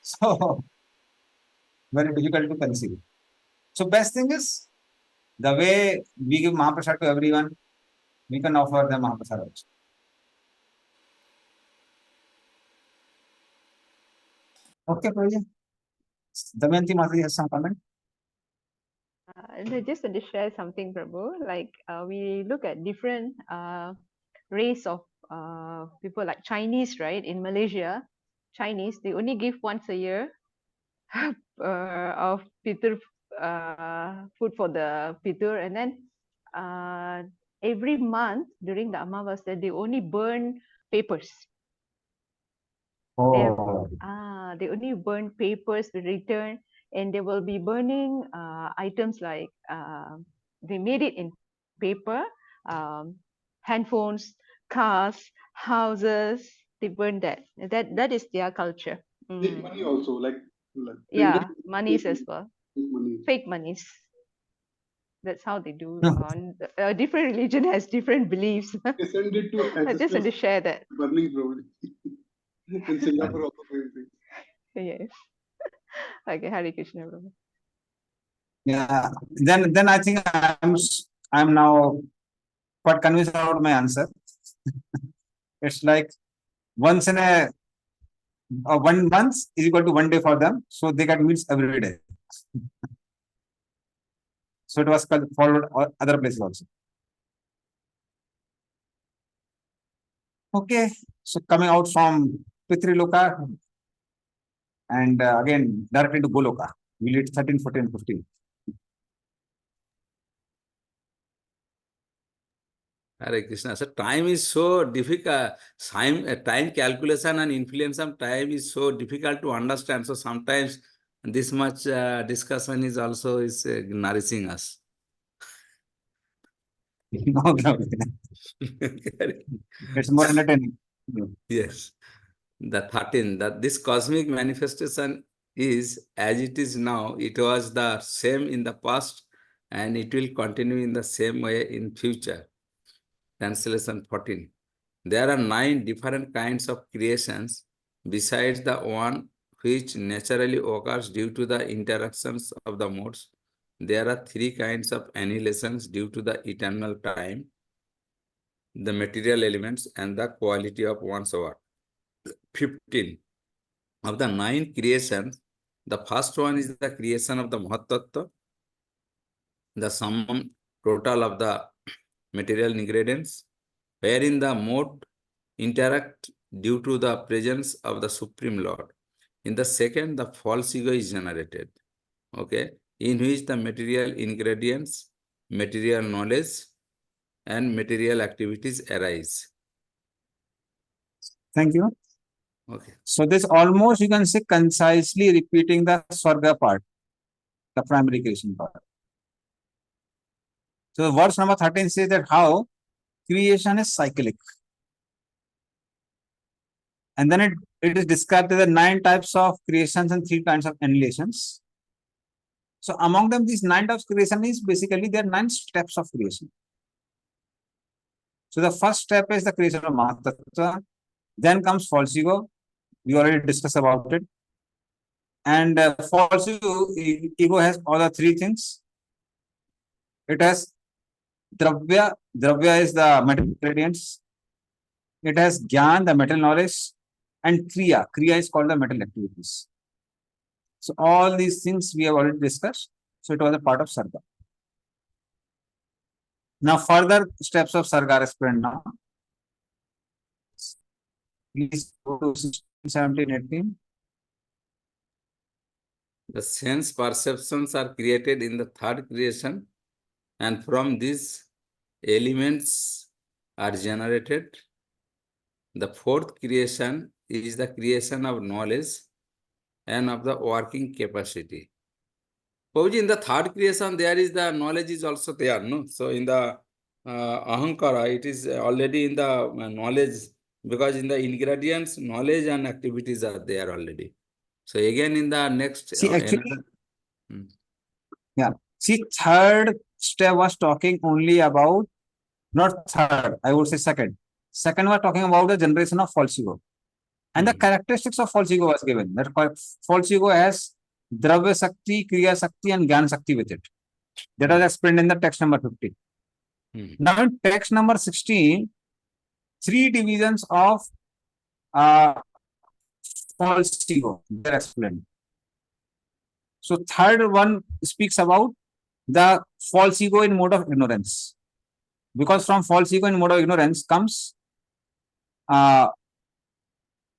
So very difficult to conceive. So best thing is the way we give Mahaprasad to everyone, we can offer them Mahaprasad also. Okay, Praja. Damayanti Mataji has some comment. I just want to share something, Prabhu. Like we look at different race of people, like Chinese, right? In Malaysia, Chinese, they only give once a year of pitur food for the pitur, and then every month during the Amavasya, they only burn papers. Oh, They only burn papers to return, and they will be burning items like they made it in paper, handphones, cars, houses. They burn that. That is their culture. Take money also, like Yeah, monies as well. take money. Fake monies. That's how they do. Different religion has different beliefs. They send it to I just want to ancestors share that. burning, probably. In Singapore also same thing. Yes. Okay, Hare Krishna, Prabhu. yeah. Then I think I'm now quite convinced about my answer. It's like once in a 1 month is equal to 1 day for them, so they get meals every day. So it was followed other places also. Okay, so coming out from Pitriloka and again directly to Goloka. We'll eat 13, 14, 15. Hare Krishna. So time is so difficult. Time calculation and influence of time is so difficult to understand. So sometimes this much discussion is also nourishing us. No problem. It's more entertaining. Yes. The 13, that this cosmic manifestation is as it is now, it was the same in the past, and it will continue in the same way in future. Translation 14. There are 9 different kinds of creations besides the one which naturally occurs due to the interactions of the modes. There are 3 kinds of annihilations due to the eternal time, the material elements, and the quality of one's work. 15. Of the 9 creations, the first one is the creation of the Mahatattva, the sum total of the material ingredients, wherein the mode interact due to the presence of the Supreme Lord. In the second, the false ego is generated, okay, in which the material ingredients, material knowledge, and material activities arise. Thank you. Okay. So this almost you can say concisely repeating the Swarga part, the primary creation part. So verse number 13 says that how creation is cyclic. And then it is described as the 9 types of creations and 3 kinds of annihilations. So among them, these 9 types of creation is basically there are 9 steps of creation. So the first step is the creation of Mahatattva. Then comes false ego. We already discussed about it. And false ego has all the 3 things. It has Dravya. Dravya is the material ingredients. It has Gyan, the metal knowledge. And Kriya. Kriya is called the metal activities. So all these things we have already discussed. So it was a part of Sarga. Now further steps of Sarga are explained now. Please go to 16, 17, 18. The sense perceptions are created in the third creation, and from these elements are generated. The fourth creation is the creation of knowledge and of the working capacity. Prabhuji, in the third creation, there is the knowledge is also there, no? So in the Ahankara, it is already in the knowledge, because in the ingredients, knowledge and activities are there already. So again in the next... See, actually, yeah. See, third step was talking only about, not third, I would say second. Second was talking about the generation of false ego. And the characteristics of false ego was given. That false ego has Dravya Sakti, Kriya Sakti, and Gyan Sakti with it. That was explained in the text number 15. Now in text number 16, 3 divisions of false ego they are explained. So third one speaks about the false ego in mode of ignorance. Because from false ego in mode of ignorance comes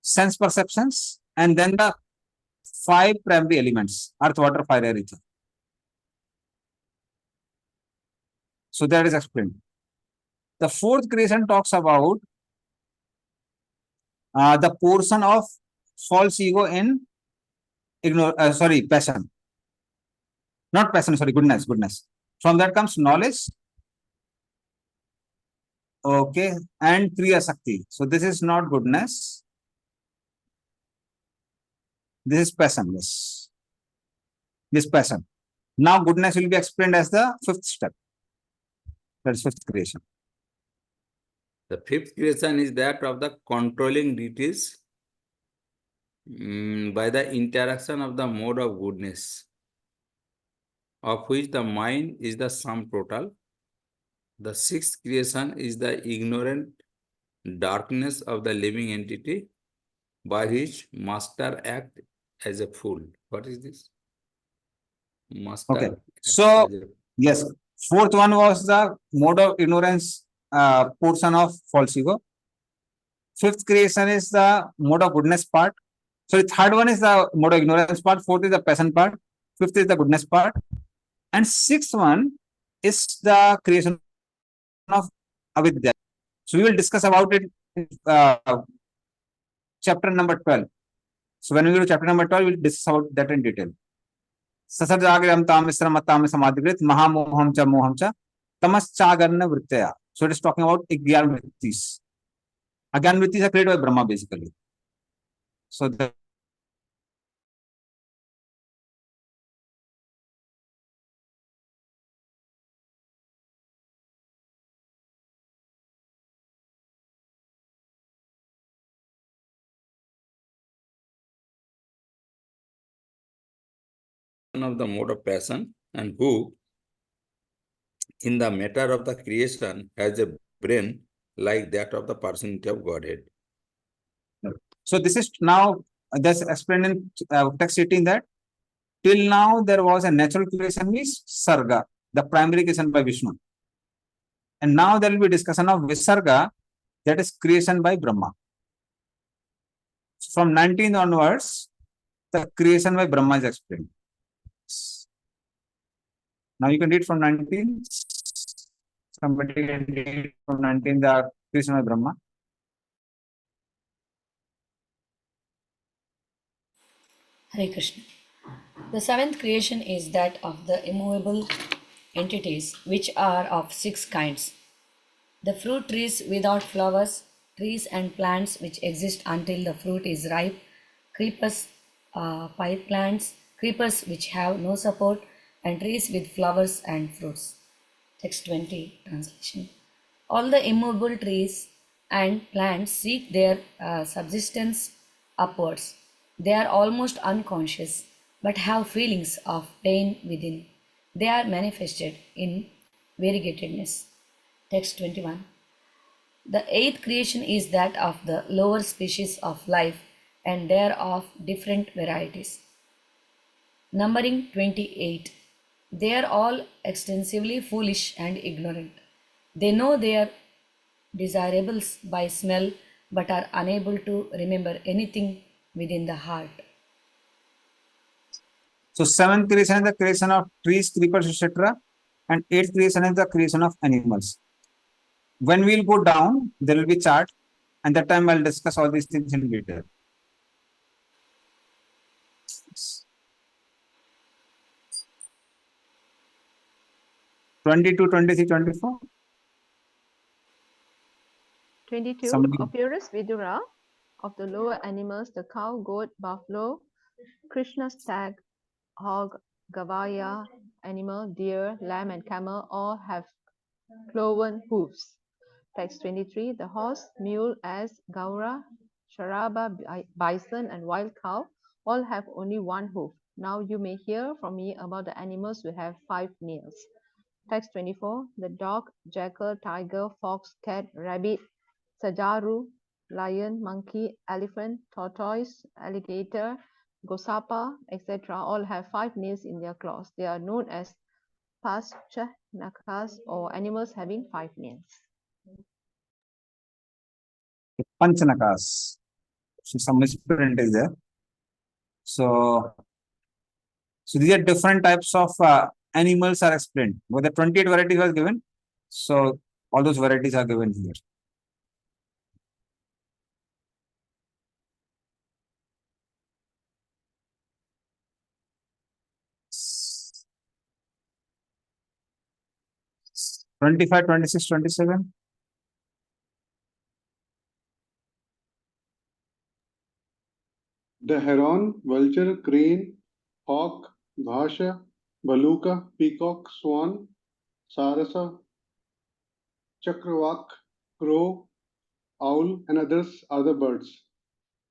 sense perceptions, and then the 5 primary elements, earth, water, fire, air, ether. So that is explained. The fourth creation talks about the portion of false ego in passion. Not passion, goodness. From that comes knowledge. Okay, and Kriya Sakti. So this is not goodness. This is passionless. This passion. Now goodness will be explained as the 5th step. That is 5th creation. The 5th creation is that of the controlling deities by the interaction of the mode of goodness, of which the mind is the sum total. The 6th creation is the ignorant darkness of the living entity, by which master act as a fool. What is this? Master. Okay. So, yes, 4th one was the mode of ignorance portion of false ego. 5th creation is the mode of goodness part. So, the 3rd one is the mode of ignorance part. 4th is the passion part. 5th is the goodness part. And 6th one is the creation of avidya. So we will discuss about it in chapter number 12. So when we go to chapter number 12, we'll discuss about that in detail. Sasarjagram tamisram atamisamadgrit mahamoham cha moham cha tamaschagarna vrittaya. So it is talking about Igyan vrittis. Agyan vrittis are created by Brahma basically. So the of the mode of passion, and who, in the matter of the creation, has a brain like that of the personality of Godhead. So this is now that's explained in text 18 that till now there was a natural creation is Sarga, the primary creation by Vishnu. And now there will be discussion of Visarga, that is creation by Brahma. So from 19 onwards, the creation by Brahma is explained. Now you can read from 19. Somebody can read from 19 the creation by Brahma. Hare Krishna. The seventh creation is that of the immovable entities, which are of six kinds: the fruit trees without flowers, trees and plants which exist until the fruit is ripe, creepers, pipe plants, creepers which have no support, and trees with flowers and fruits. Text 20 translation. All the immovable trees and plants seek their subsistence upwards. They are almost unconscious but have feelings of pain within. They are manifested in variegatedness. Text 21. The eighth creation is that of the lower species of life, and they are of different varieties, numbering 28. They are all extensively foolish and ignorant. They know their desirables by smell but are unable to remember anything within the heart. So seventh creation is the creation of trees, creepers, etc. And eighth creation is the creation of animals. When we'll go down, there will be chart, and that time I'll discuss all these things in detail. (22, 23, 24). 22. Somebody- Appearance Vidura of the lower animals, the cow, goat, buffalo, Krishna's stag, hog, gavaya, animal, deer, lamb, and camel all have cloven hooves. Text 23. The horse, mule, ass, gaura, sharaba, bison, and wild cow all have only one hoof. Now you may hear from me about the animals who have 5 nails. Text 24. The dog, jackal, tiger, fox, cat, rabbit, sajaru, lion, monkey, elephant, tortoise, alligator, gosapa, etc. all have 5 nails in their claws. They are known as nakas, or animals having 5 nails. Panchanakas. So some misprint is there. So these are different types of animals are explained. But the 28 varieties was given. So all those varieties are given here. (25, 26, 27). The heron, vulture, crane, hawk, bhasha, baluka, peacock, swan, sarasa, chakravak, crow, owl, and others are the birds.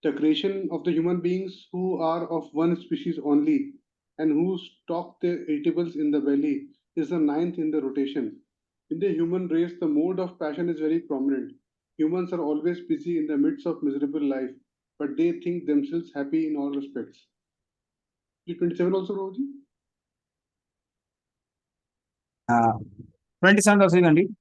The creation of the human beings who are of one species only and who stock their eatables in the belly is the ninth in the rotation. In the human race, the mode of passion is very prominent. Humans are always busy in the midst of miserable life, but they think themselves happy in all respects. 27 also, Roji? 27 also you can read.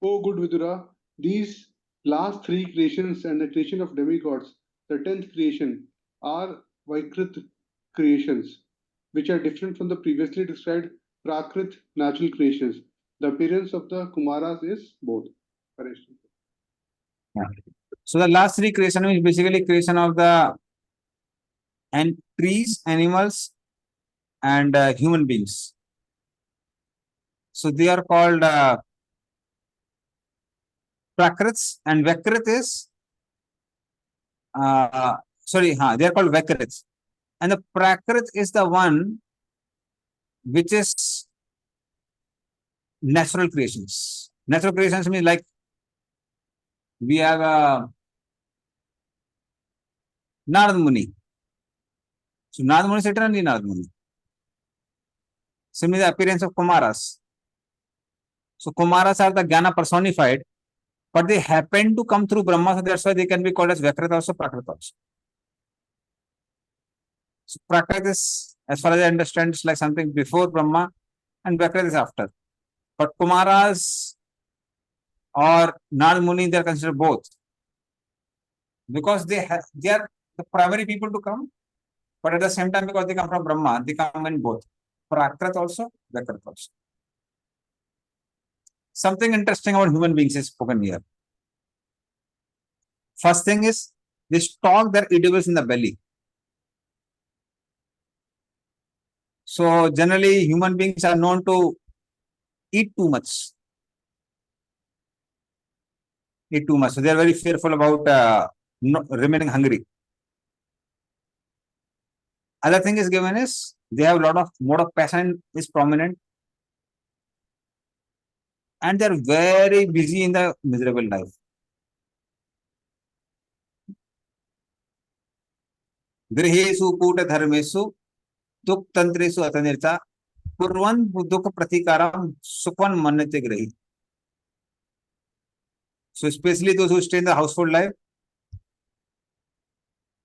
Oh, good Vidura, these last three creations and the creation of demigods, the 10th creation, are Vaikrit creations, which are different from the previously described Prakrit natural creations. The appearance of the Kumaras is both. Paresh. Yeah. So the last three creation is basically creation of the and trees, animals, and human beings. So they are called Prakrits, and Vakrit is they are called Vakrits. And the Prakrit is the one which is natural creations. Natural creations means like we have Narad Muni. So Narad Muni is eternally Narad Muni. Similarly, the appearance of Kumaras. So Kumaras are the Jnana personified, but they happen to come through Brahma, so that's why they can be called as Vakrit also, Prakrit also. So Prakrit is, as far as I understand, it's like something before Brahma, and Vakrit is after. But Kumaras or Narad Muni, they are considered both. Because they are the primary people to come, but at the same time, because they come from Brahma, they come in both. Prakrit also, Vakrit also. Something interesting about human beings is spoken here. First thing is, they stock their edibles in the belly. So generally, human beings are known to eat too much. Eat too much. So they are very fearful about remaining hungry. Other thing is given is they have a lot of mode of passion is prominent, and they are very busy in the miserable life. गृहेषु कूटधर्मेषु दुःखतन्त्रेषु अतनिर्ता कुर्वन् दुःख प्रतिकारं सुखं मन्यते गृही. So especially those who stay in the household life.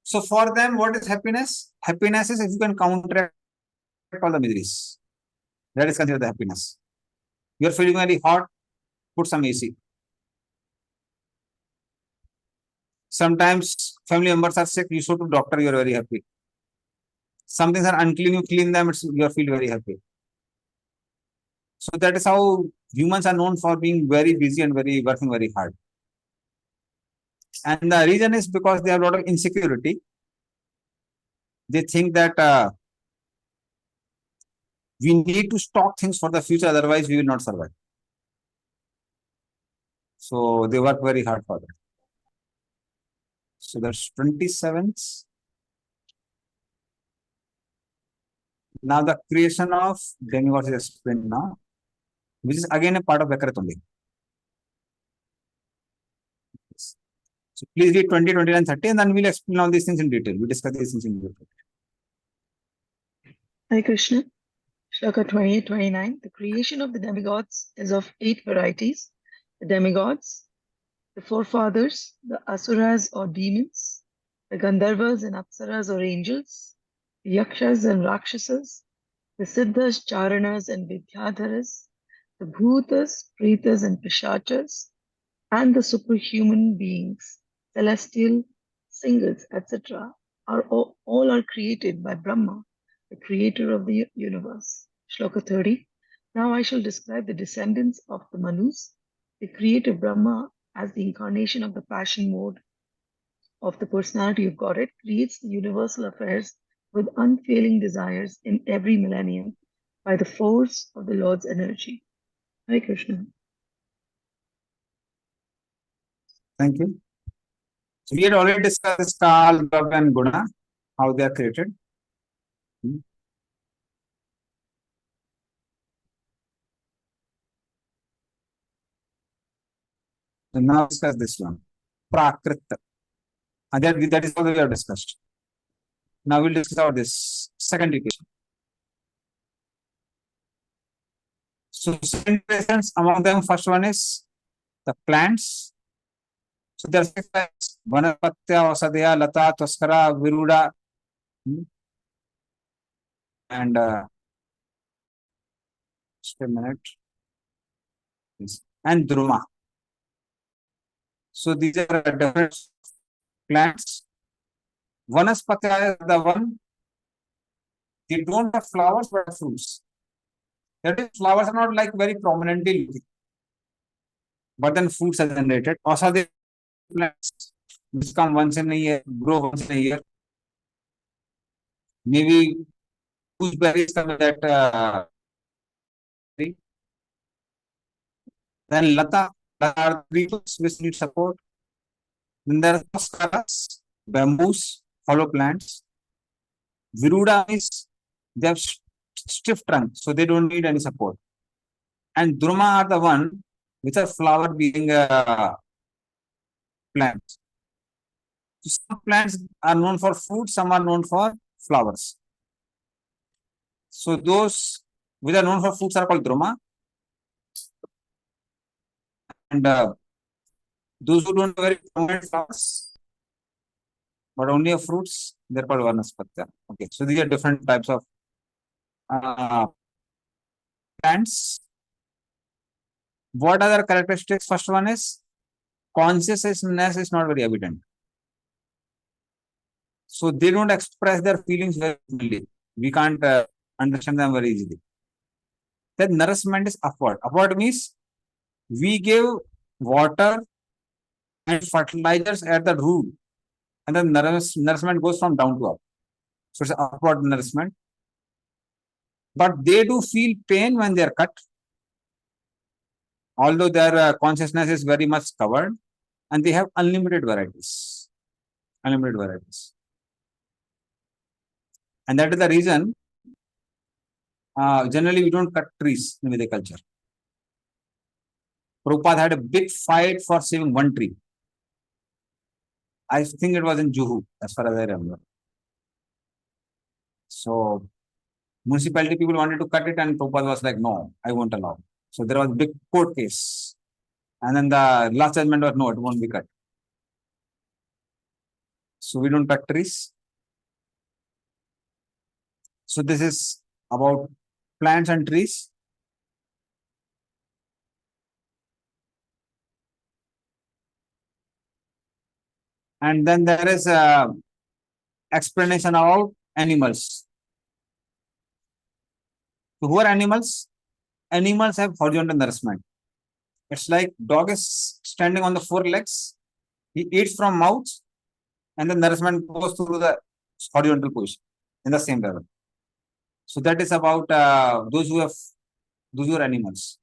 So for them, what is happiness? Happiness is if you can counteract all the miseries. That is considered the happiness. You are feeling very hot, put some AC. Sometimes family members are sick, you show to doctor, you are very happy. Some things are unclean, you clean them, you feel very happy. So that is how humans are known for being very busy and working very hard. And the reason is because they have a lot of insecurity. They think that we need to stock things for the future, otherwise we will not survive. So they work very hard for that. So that's 27th. Now the creation of demigods is explained now, which is again a part of Vakrit only. So please read 20, 29, 30, and then we'll explain all these things in detail. We'll discuss these things in detail. Hare Krishna. Shloka 28, 29. The creation of the demigods is of 8 varieties. The demigods, the forefathers, the asuras or demons, the gandharvas and apsaras or angels, the yakshas and rakshasas, the siddhas, charanas and vidyadharas, the bhutas, pretas and pishachas, and the superhuman beings, celestial, singles, etc., all are created by Brahma, the creator of the universe. Shloka 30. Now I shall describe the descendants of the Manus. The creator Brahma, as the incarnation of the passion mode of the personality of Godhead, creates the universal affairs with unfailing desires in every millennium by the force of the Lord's energy. Hare Krishna. Thank you. So we had already discussed Kal, Bhav, and Guna, how they are created. So now discuss this one. Prakrit. And that is what we have discussed. Now we'll discuss about this second equation. So second equations, among them, first one is the plants. So there are 6 types: Vanapatya, Osadya, Lata, Toskara, Viruda, and just a minute. And Druma. So these are different plants. Vanaspatya is the one, they don't have flowers but fruits. That is, flowers are not like very prominently looking. but then fruits are generated. Also, the plants which come once in a year, grow once in a year. Maybe gooseberries come with that tree. Then lata are creepers which need support. Then there are paskaras, bamboos, hollow plants. Viruda is they have stiff trunk, so they don't need any support. And Durma are the one which are flower bearing plants. So some plants are known for fruit, some are known for flowers. So those which are known for fruits are called Durma. And those who don't have very prominent flowers, but only of fruits, they're called Vanaspatya. Okay, so these are different types of plants. What are their characteristics? First one is consciousness is not very evident. So they don't express their feelings very easily. We can't understand them very easily. Then nourishment is upward. Upward means we give water and fertilizers at the root, and then nourishment goes from down to up. So it's upward nourishment. But they do feel pain when they are cut, although their consciousness is very much covered, and they have unlimited varieties. Unlimited varieties. And that is the reason generally we don't cut trees in Vedic culture. Prabhupada had a big fight for saving one tree. I think it was in Juhu, as far as I remember. So municipality people wanted to cut it, and Prabhupada was like, no, I won't allow. So there was a big court case. And then the last judgment was, no, it won't be cut. So we don't cut trees. So this is about plants and trees. And then there is a explanation about animals. So who are animals? Animals have horizontal nourishment. It's like dog is standing on the four legs. He eats from mouth, and the nourishment goes through the horizontal position in the same level. So that is about those who are animals.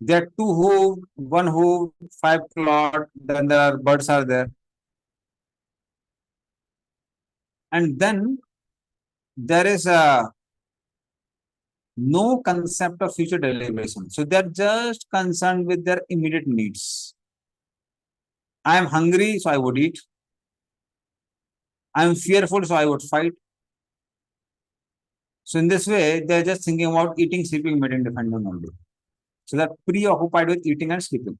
There are two hoof, one hoof, 5 clawed, then there are birds are there. And then there is no concept of future deliberation. So they're just concerned with their immediate needs. I am hungry, so I would eat. I am fearful, so I would fight. So in this way, they're just thinking about eating, sleeping, mating, defending only. So they're preoccupied with eating and sleeping.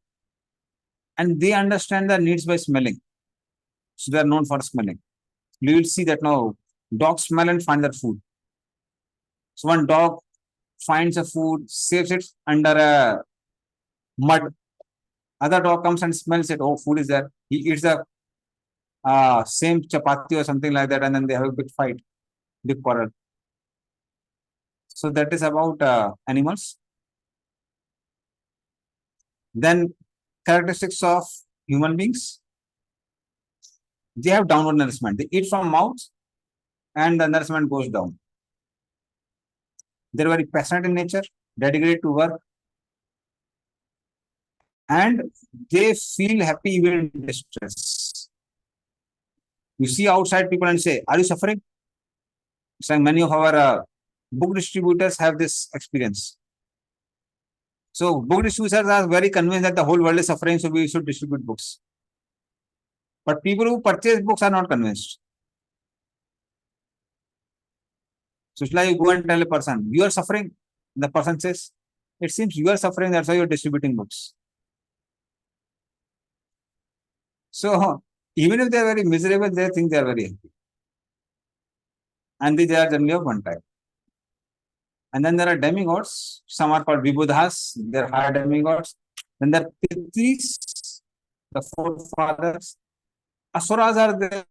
And they understand their needs by smelling. So they are known for smelling. You will see that now dogs smell and find their food. So one dog finds a food, saves it under a mud. Other dog comes and smells it. Oh, food is there. He eats the same chapati or something like that, and then they have a big fight, big quarrel. So that is about animals. Then characteristics of human beings. They have downward nourishment. They eat from mouth, and the nourishment goes down. They're very passionate in nature, dedicated to work, and they feel happy even in distress. You see outside people and say, are you suffering? It's like many of our book distributors have this experience. So book distributors are very convinced that the whole world is suffering, so we should distribute books. But people who purchase books are not convinced. So it's like you go and tell a person, you are suffering. The person says, it seems you are suffering, that's why you're distributing books. So even if they are very miserable, they think they are very happy. And they are generally of one type. And then there are demigods. Some are called Vibhudas. They're higher demigods. Then there are Pitris, the forefathers. Asuras are there.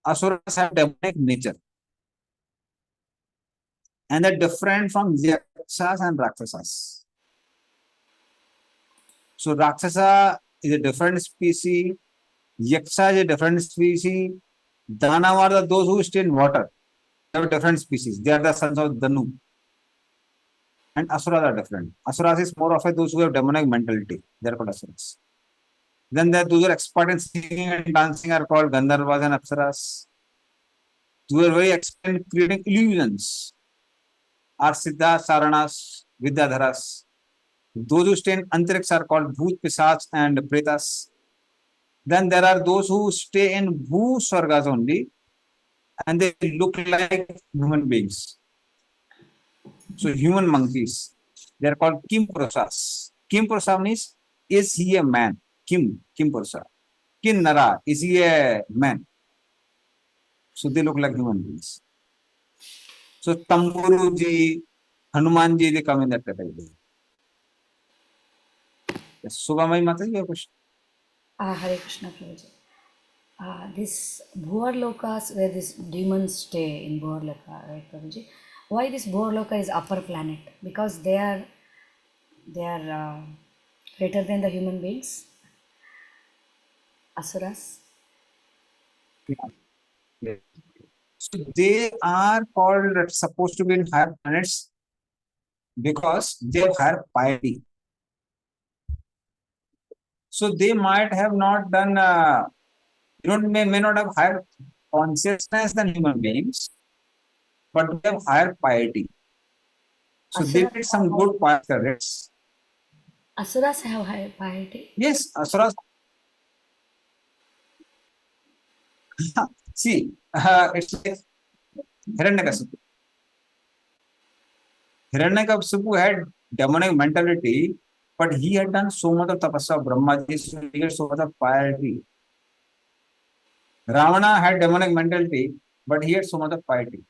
Asuras have demonic nature. And they're different from Yakshas and Rakshasas. So Rakshasa is a different species, Yaksha is a different species, Danav are those who stay in water. They are different species. They are the sons of Danu. And Asuras are different. Asuras is more of those who have demonic mentality. They are called Asuras. Then there are those who are expert in singing and dancing are called Gandharvas and Apsaras. Those who are very expert in creating illusions are Siddhas, Saranas, Vidyadharas. Those who stay in Antariksh are called Bhoot, Pisach and Pretas. Then there are those who stay in Bhu Swargas only and they look like human beings. So human monkeys. They are called Kim Prasas. Kim Prasa means, is he a man? Kim Prasa. Kin Nara, is he a man? So they look like human beings. So Tamburuji, Hanumanji, they come in that category. Yes. Subhamai Mataji, your question? Hare Krishna Prabhuji. This Bhuvar Lokas, where these demons stay in Bhuvar Loka, right, Prabhuji? Why this Bhuvar Loka is upper planet? Because they are greater than the human beings, Asuras. Yeah. So they are called supposed to be in higher planets because they have higher piety. So they might have not done, may not have higher consciousness than human beings, but they have higher piety. So they did some good piety. Asuras have higher piety. Yes, Asuras. See, it's like Hiranyakasipu. Hiranyakasipu had demonic mentality, but he had done so much of tapasya of Brahmaji, so he had so much of piety. Ravana had demonic mentality, but he had so much of piety.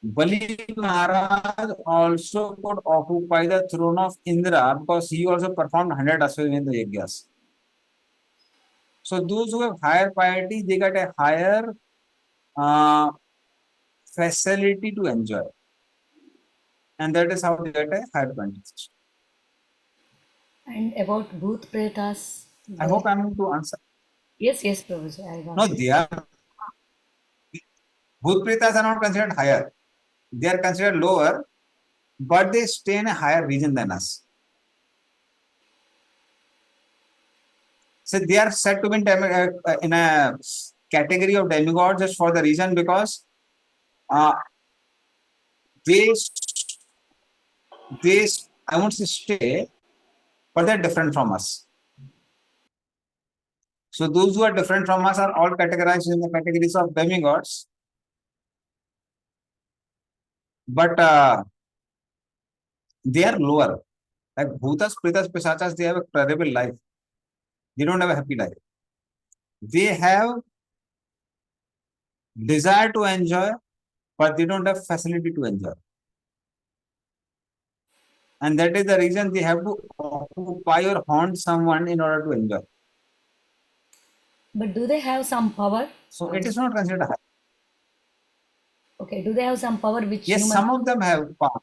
Bali Maharaj also could occupy the throne of Indra because he also performed 100 Ashwamedha Yagyas. So those who have higher piety, they get a higher facility to enjoy. And that is how they get a higher advantage. And about Bhoot Pretas? I hope I'm able to answer. Yes, Prabhuji, I got No, it. they are. Bhoot Pretas are not considered higher. They are considered lower, but they stay in a higher region than us. So they are said to be in a category of demigods just for the reason because they I won't say stay, but they're different from us. So those who are different from us are all categorized in the categories of demigods. But they are lower. Like Bhutas, Pretas, Pisachas, they have a terrible life. They don't have a happy life. They have desire to enjoy, but they don't have facility to enjoy. And that is the reason they have to occupy or haunt someone in order to enjoy. But do they have some power? So it is not considered high. Okay, do they have some power which Yes, some of them have power.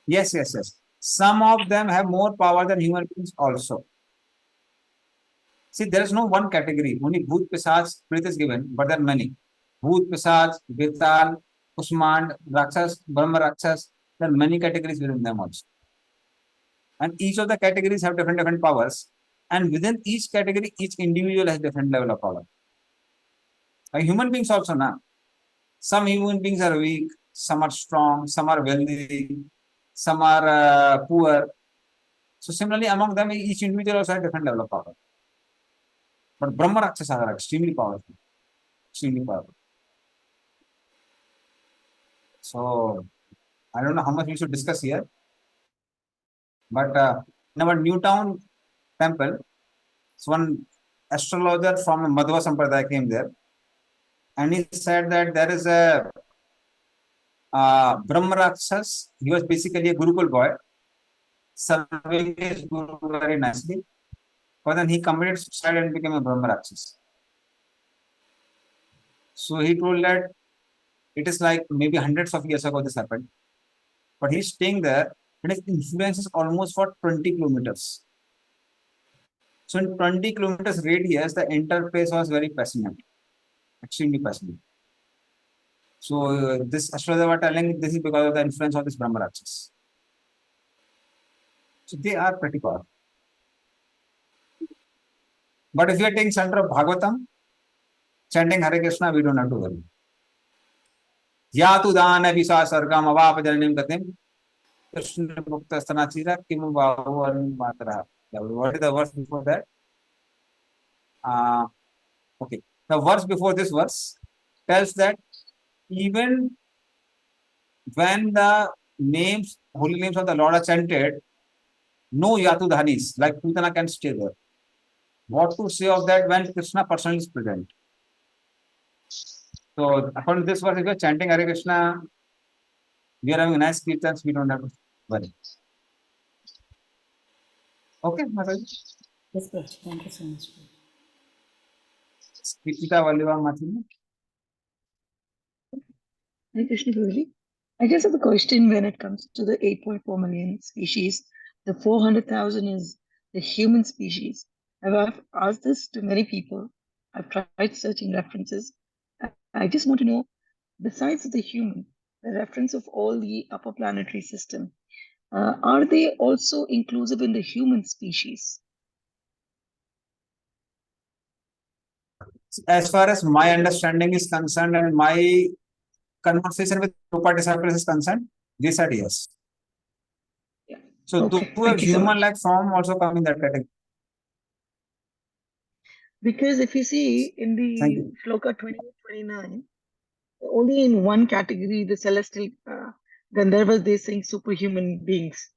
Yes. Some of them have more power than human beings also. See, there is no one category. Only Bhoot, Pisach, Prit is given, but there are many. Bhoot, Pisach, Betal, Kusmand, Rakshas, Brahma Rakshas. There are many categories within them also. And each of the categories have different powers. And within each category, each individual has different level of power. Like human beings also now. Some human beings are weak, some are strong, some are wealthy, some are poor. So similarly, among them, each individual also has different level of power. But Brahma Rakshasas are extremely powerful. Extremely powerful. So I don't know how much we should discuss here. But in our Newtown temple, so one astrologer from Madhva Sampradaya came there. And he said that there is a Brahma Rakshas. He was basically a Gurukul boy, serving his Guru very nicely. But then he committed suicide and became a Brahma Rakshas. So he told that it is like maybe hundreds of years ago this happened. But he's staying there and its influence is almost for 20 kilometers. So in 20 kilometers radius, the interface was very passionate, extremely passionate. So this astrologer were telling this is because of the influence of this Brahma Rakshas. So they are pretty powerful. But if you are taking center of Bhagavatam, chanting Hare Krishna, we don't have to worry. Yatu dana visa sargam avap jananim gatim Krishna mukta stanachira kimu bahu matra. What is the verse before that? Okay. The verse before this verse tells that even when the names, holy names of the Lord are chanted, no Yatu Dhanis, like Putana can stay there. What to say of that when Krishna personally is present? So, according to this verse, if you're chanting Hare Krishna, we are having nice kirtans, we don't have to worry. Okay, Mataji? Yes, Prabhuji. Thank you so much. Kripita Valiva Matini. Hare Krishna Guruji. I just have a question when it comes to the 8.4 million species. The 400,000 is the human species. I've asked this to many people. I've tried searching references. I just want to know, besides the human, the reference of all the upper planetary system, are they also inclusive in the human species? As far as my understanding is concerned and my conversation with Rupa disciples is concerned, they said yes. Yeah. So those Okay, who have thank you so much. human-like form also come in that category. Because if you see in Thank the you. Shloka 28-29, only in one category, the celestial Gandharvas, they sing superhuman beings,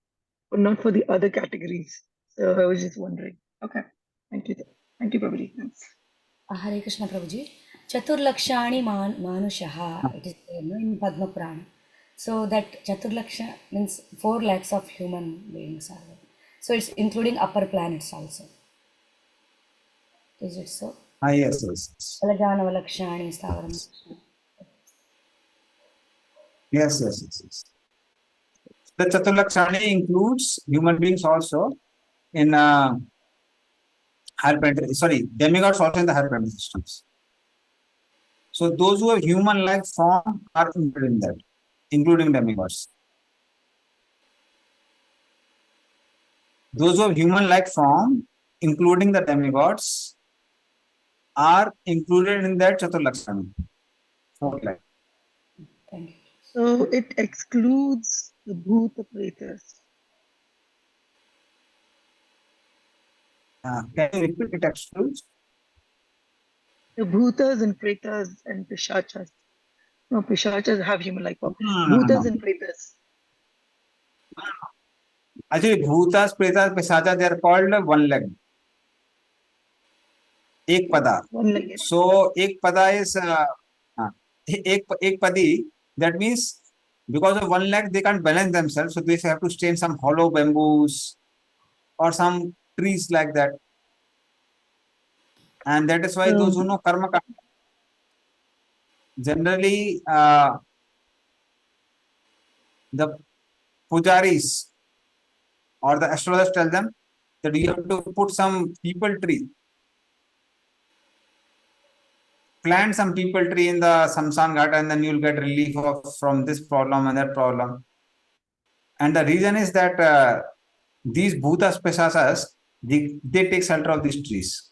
but not for the other categories. So I was just wondering. Okay, thank you. Thank you, Prabhuji. Thanks. Hare Krishna Prabhuji. Chaturlakshani Manushaha, it is in Padma Purana. So that Chaturlaksha means 4 lakhs of human beings are there. So it's including upper planets also. Is it so? Yes, yes. Alajanava Stavaram. Yes, yes, yes, yes. The Chaturlakshani includes human beings also in higher planetary, sorry, demigods also in the higher planetary systems. So those who have human-like form are included in that, including demigods. Those who have human-like form, including the demigods, are included in that Chaturlakshani. Okay. Thank you. So it excludes the Bhuta Pretas. Can you repeat it? Excludes? The Bhutas and Pretas and Pishachas. No, Pishachas have human-like form. No. Bhutas and Pretas. Actually, Bhutas, Pretas, Pisachas, they are called one leg. Ek pada. One-legged. So ek pada is ek padi. That means because of one leg they can't balance themselves, so they have to stay in some hollow bamboos or some trees like that. And that is why those who know karma generally the pujaris or the astrologers tell them that you have to put some people tree. Plant some people tree in the Samsan Ghat and then you'll get relief from this problem and that problem. And the reason is that these Bhutas Pesasas, they take shelter of these trees.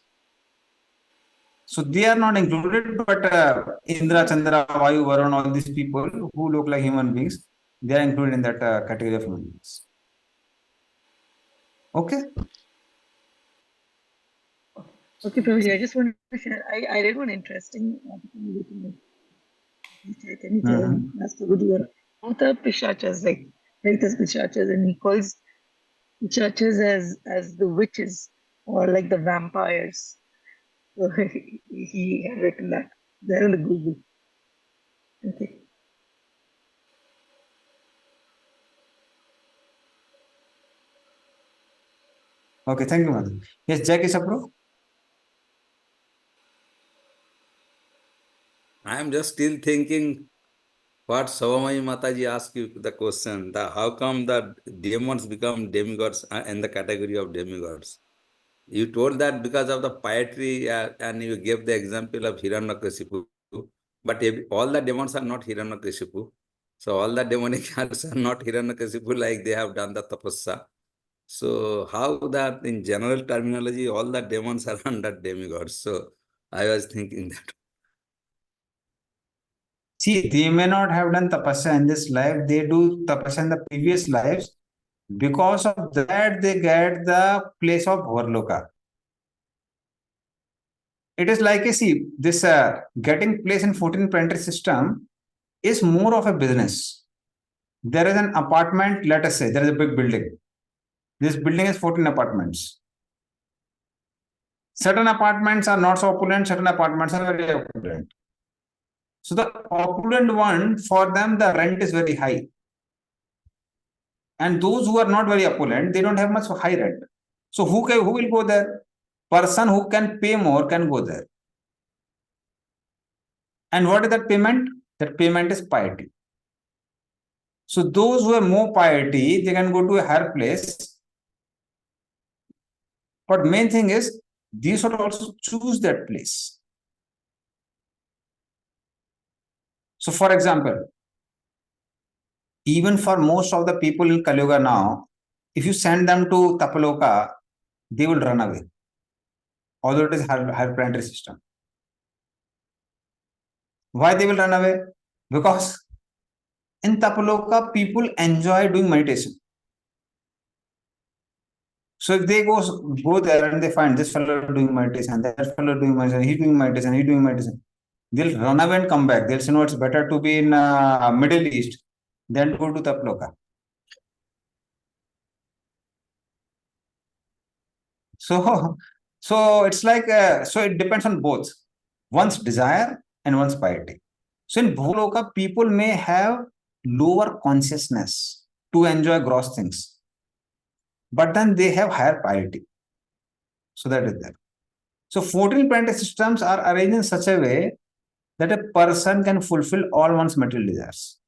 So they are not included, but Indra, Chandra, Vayu, Varun, all these people who look like human beings, they are included in that category of human beings. Okay? Okay, Prabhuji, I just want to share. I read one interesting article. That's Prabhuji. Both are Pishachas, like Pretas Pishachas, and he calls Pishachas as the witches or like the vampires. So he had written that there on the Google. Okay. Okay, thank you, Madhu. Yes, Jack is approved. I am just still thinking what Savamai Mataji asked you the question, how come the demons become demigods in the category of demigods? You told that because of the piety and you gave the example of Hiranyakashipu. But all the demons are not Hiranyakashipu. So all the demonic hearts are not Hiranyakashipu like they have done the tapasya. So how that in general terminology, all the demons are under demigods. So I was thinking that. See, they may not have done tapasya in this life, they do tapasya in the previous lives. Because of that, they get the place of Bhavarloka. It is like see, this getting place in 14 planetary system is more of a business. There is an apartment, let us say, there is a big building. This building is 14 apartments. Certain apartments are not so opulent, certain apartments are very opulent. So the opulent one, for them, the rent is very high. And those who are not very opulent, they don't have much high rent. So who will go there? Person who can pay more can go there. And what is that payment? That payment is piety. So those who have more piety, they can go to a higher place. But main thing is, they should also choose that place. So for example, even for most of the people in Kali Yuga now, if you send them to Tapaloka, they will run away. Although it is higher planetary system. Why they will run away? Because in Tapaloka, people enjoy doing meditation. So if they go there and they find this fellow doing meditation, that fellow doing meditation, he doing meditation, they'll run away and come back. They'll say, no, it's better to be in Middle East than to go to Tapaloka. So it's like, so it depends on both. One's desire and one's piety. So in Bholoka, people may have lower consciousness to enjoy gross things. But then they have higher piety. So that is there. So 14 planetary systems are arranged in such a way that a person can fulfill all one's material desires.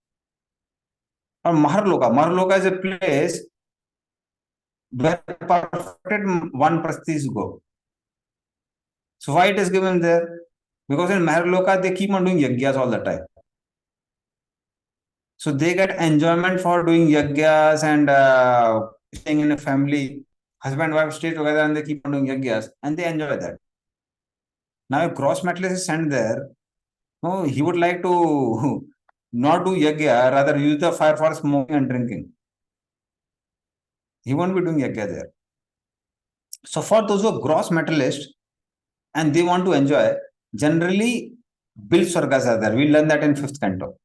Or Maharloka is a place where perfected one prastis go. So why it is given there? Because in Maharloka, they keep on doing yagyas all the time. So they get enjoyment for doing yagyas and staying in a family. Husband and wife stay together and they keep on doing yagyas and they enjoy that. Now, if gross materialist is sent there, no, he would like to not do yagya, rather use the fire for smoking and drinking. He won't be doing yagya there. So for those who are gross materialist and they want to enjoy, generally Bil Swargas are there. We learn that in 5th canto.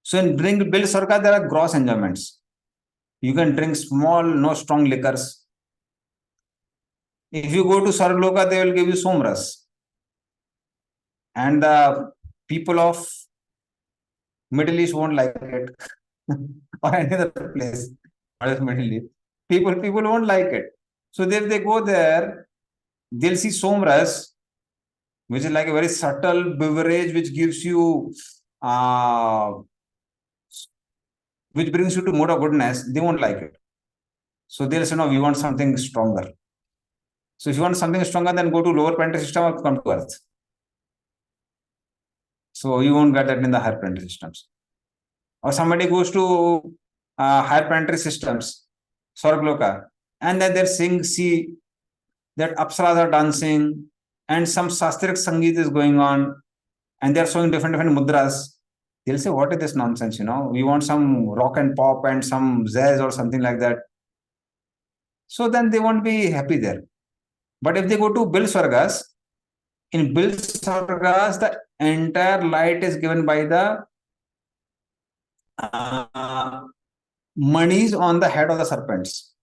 So in Bil Swarga, there are gross enjoyments. You can drink small, no strong liquors. If you go to Sarloka, they will give you somras. And the people of Middle East won't like it. Or any other place. Middle East. People won't like it. So if they go there, they'll see somras, which is like a very subtle beverage which gives you which brings you to mode of goodness. They won't like it. So they'll say, no, we want something stronger. So if you want something stronger, then go to lower planetary system or come to Earth. So you won't get that in the higher planetary systems. Or somebody goes to higher planetary systems, Swargloka, and then they're see that Apsaras are dancing and some Sastric Sangeet is going on and they're showing different mudras. They'll say, what is this nonsense? We want some rock and pop and some jazz or something like that. So then they won't be happy there. But if they go to Bil Swargas, in Bil Swargas, the entire light is given by the monies on the head of the serpents.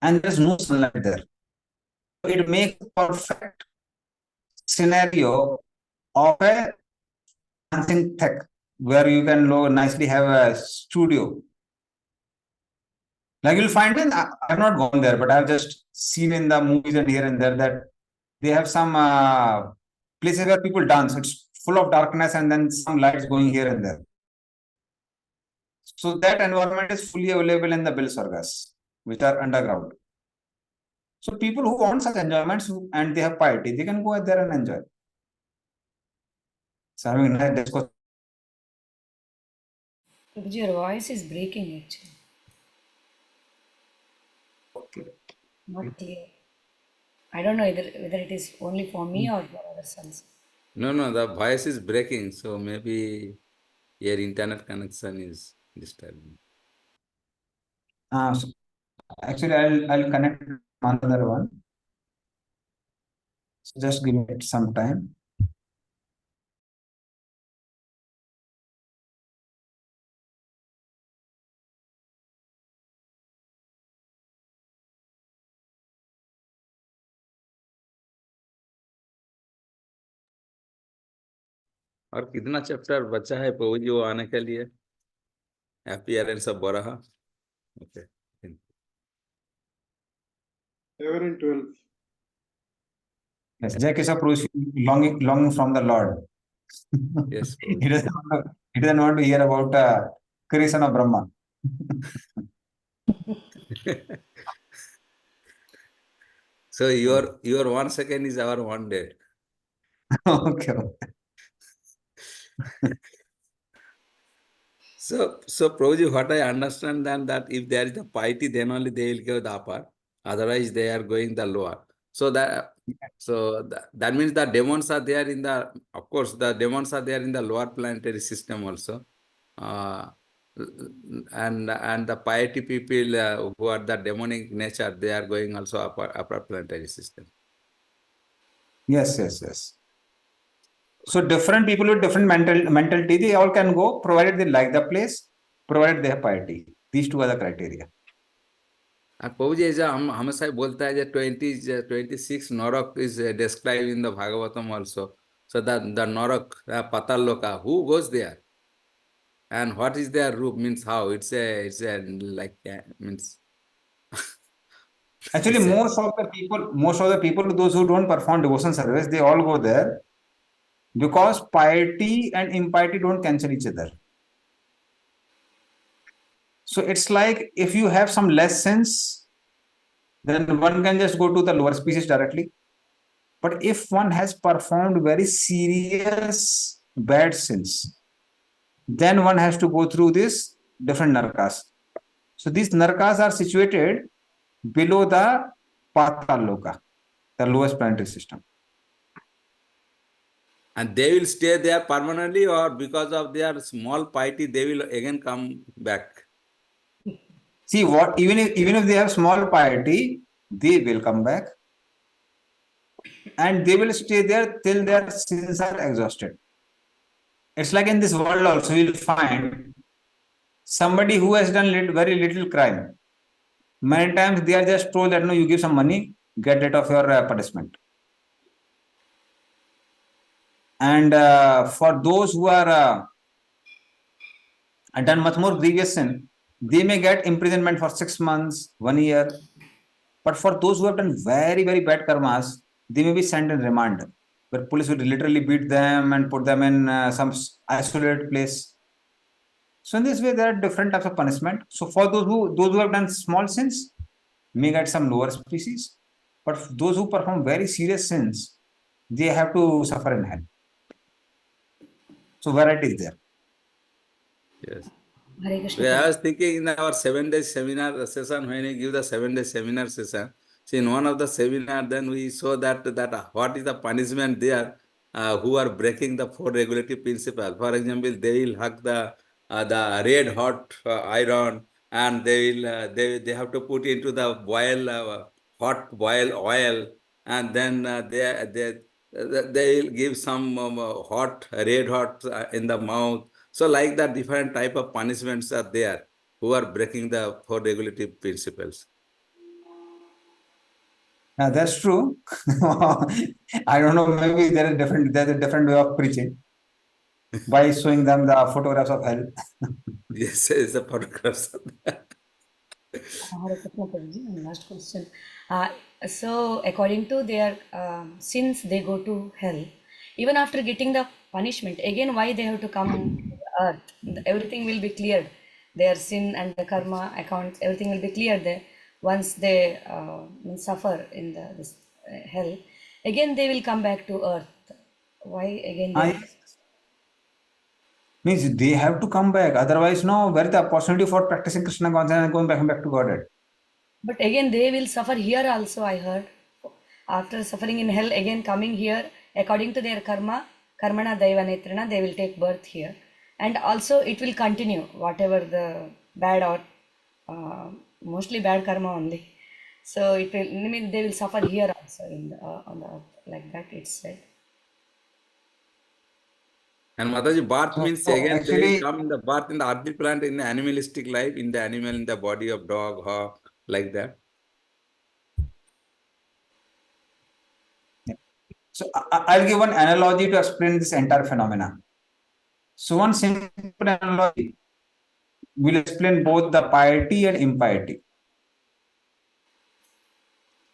And there's no sunlight there. It makes a perfect scenario of a dancing tech where you can nicely have a studio. Like you'll find in, I have not gone there, but I've just seen in the movies and here and there that they have some places where people dance. It's full of darkness and then some lights going here and there. So that environment is fully available in the Bilswargas, which are underground. So people who want such enjoyments and they have piety, they can go there and enjoy. So having nice discourse. Prabhuji, your voice is breaking actually. Okay. Not clear. I don't know whether it is only for me or for other sons. No, no, the voice is breaking, so maybe your internet connection is disturbing. So actually, I'll connect another one. So just give it some time. और कितना chapter बचा है प्रभु जी वो आने के लिए? Appearance of बराह. Okay. 11 and 12. Yes, Jack is approaching, longing from the Lord. Yes, He doesn't want to hear about creation of Brahma. So your 1 second is our 1 day. Okay. So Prabhuji, what I understand then that if there is a piety, then only they will go the upper. Otherwise, they are going the lower. So that means the demons are there in the. Of course, the demons are there in the lower planetary system also, and the piety people who are the demonic nature, they are going also upper planetary system. Yes. So different people with different mentality, they all can go, provided they like the place, provided they have piety. These two are the criteria. प्रभुजी ऐसा हम हमेशा बोलता है that 26 Narak is described in the Bhagavatam also. So the Narak, Patal who goes there? And what is their roop? Means how? It's a like means. Actually, most of the people, those who don't perform devotion service, they all go there because piety and impiety don't cancel each other. So it's like if you have some less sins, then one can just go to the lower species directly. But if one has performed very serious bad sins, then one has to go through these different narkas. So these narkas are situated below the Patal Loka, the lowest planetary system. And they will stay there permanently, or because of their small piety, they will again come back. See what? Even if they have small piety, they will come back, and they will stay there till their sins are exhausted. It's like in this world also, you'll find somebody who has done very little crime. Many times they are just told that no, you give some money, get rid of your punishment. And for those who are done much more grievous sin, they may get imprisonment for 6 months, 1 year. But for those who have done very, very bad karmas, they may be sent in remand, where police will literally beat them and put them in some isolated place. So in this way, there are different types of punishment. So for those who have done small sins, may get some lower species. But those who perform very serious sins, they have to suffer in hell. So variety is there. Yes. Hare Krishna. Well, I was thinking in our 7-day seminar session, when we give the 7-day seminar session, see in one of the seminar, then we saw that what is the punishment there who are breaking the 4 regulative principles. For example, they will hug the red hot iron, and they will they have to put into the hot boil oil, and then they will give some hot red hot in the mouth. So like that, different type of punishments are there who are breaking the 4 regulative principles. That's true. I don't know. Maybe there's a different way of preaching by showing them the photographs of hell. Yes, it's the photographs. Hare Krishna, Prabhuji. And last question. So according to their sins, they go to hell. Even after getting the punishment. Again, why they have to come to earth? Everything will be cleared. Their sin and the karma accounts, everything will be cleared there. Once they suffer in this hell, again they will come back to earth. Why again they I have means they have to come back. Otherwise, no, where is the opportunity for practicing Krishna consciousness and going back to Godhead? But again, they will suffer here also, I heard. After suffering in hell, again coming here, according to their karma, karmana daiva netrana, they will take birth here. And also it will continue, whatever the bad or mostly bad karma only. So it will, I mean, they will suffer here also in the, on the earth, like that it's said. And Mataji, birth means So again they will actually, come in the birth in the earthly plant in the animalistic life, in the animal, in the body of dog, hawk, like that. so I'll give one analogy to explain this entire phenomena. So one simple analogy will explain both the piety and impiety.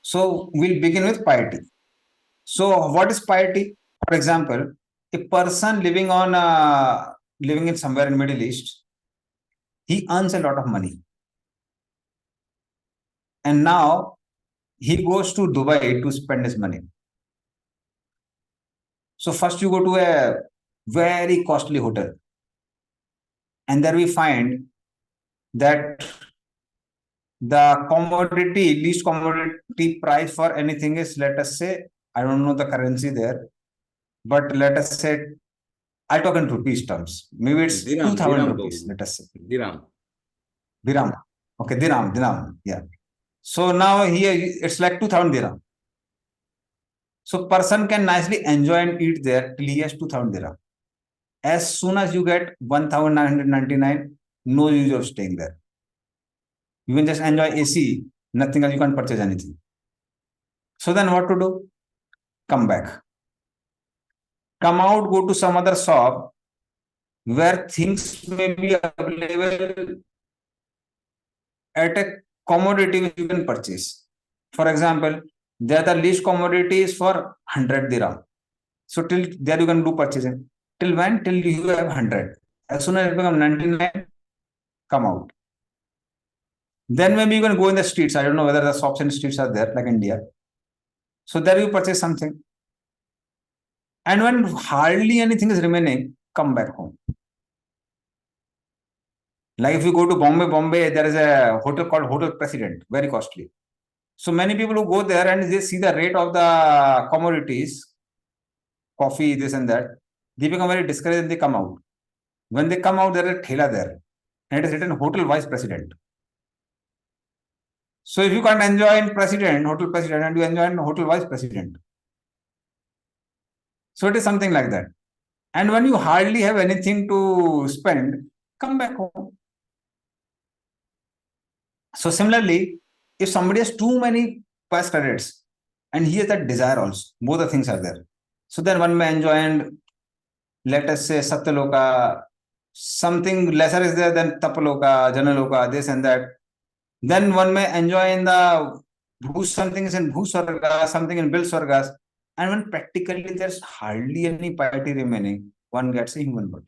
So we'll begin with piety. So what is piety? For example, a person living in somewhere in Middle East, he earns a lot of money, and now he goes to Dubai to spend his money. So first you go to a very costly hotel, and there we find that the least commodity price for anything is, let us say, I don't know the currency there, but let us say, I talk in rupees terms. Maybe it's Dirham, 2,000 dirham, rupees, let us say. dirham. Dirham. Okay, dirham. Yeah. So now here it's like 2,000 dirham. So person can nicely enjoy and eat there till he has 2,000 dirham. As soon as you get 1,999, no use of staying there. You can just enjoy AC, nothing else, you can't purchase anything. So then what to do? Come back. Come out, go to some other shop where things may be available at a commodity which you can purchase. For example, there the least commodity is for 100 dirham. So till there you can do purchasing. Till when? Till you have 100. As soon as it becomes 99, come out. Then maybe you can go in the streets. I don't know whether the shops and streets are there like India. So there you purchase something. And when hardly anything is remaining, come back home. Like if you go to Bombay, there is a hotel called Hotel President, very costly. So many people who go there and they see the rate of the commodities, coffee, this and that, they become very discouraged and they come out. When they come out, there is a thela there, and it is written Hotel Vice President. So if you can't enjoy in President, Hotel President, and you enjoy in Hotel Vice President. So it is something like that. And when you hardly have anything to spend, come back home. So similarly, if somebody has too many past credits and he has that desire also, both the things are there. So then one may enjoy, and let us say Satyaloka, something lesser is there than Tapaloka, Janaloka, this and that. Then one may enjoy in the something is in Bhuswarga, something in Bilswargas. And when practically there's hardly any piety remaining, one gets a human body.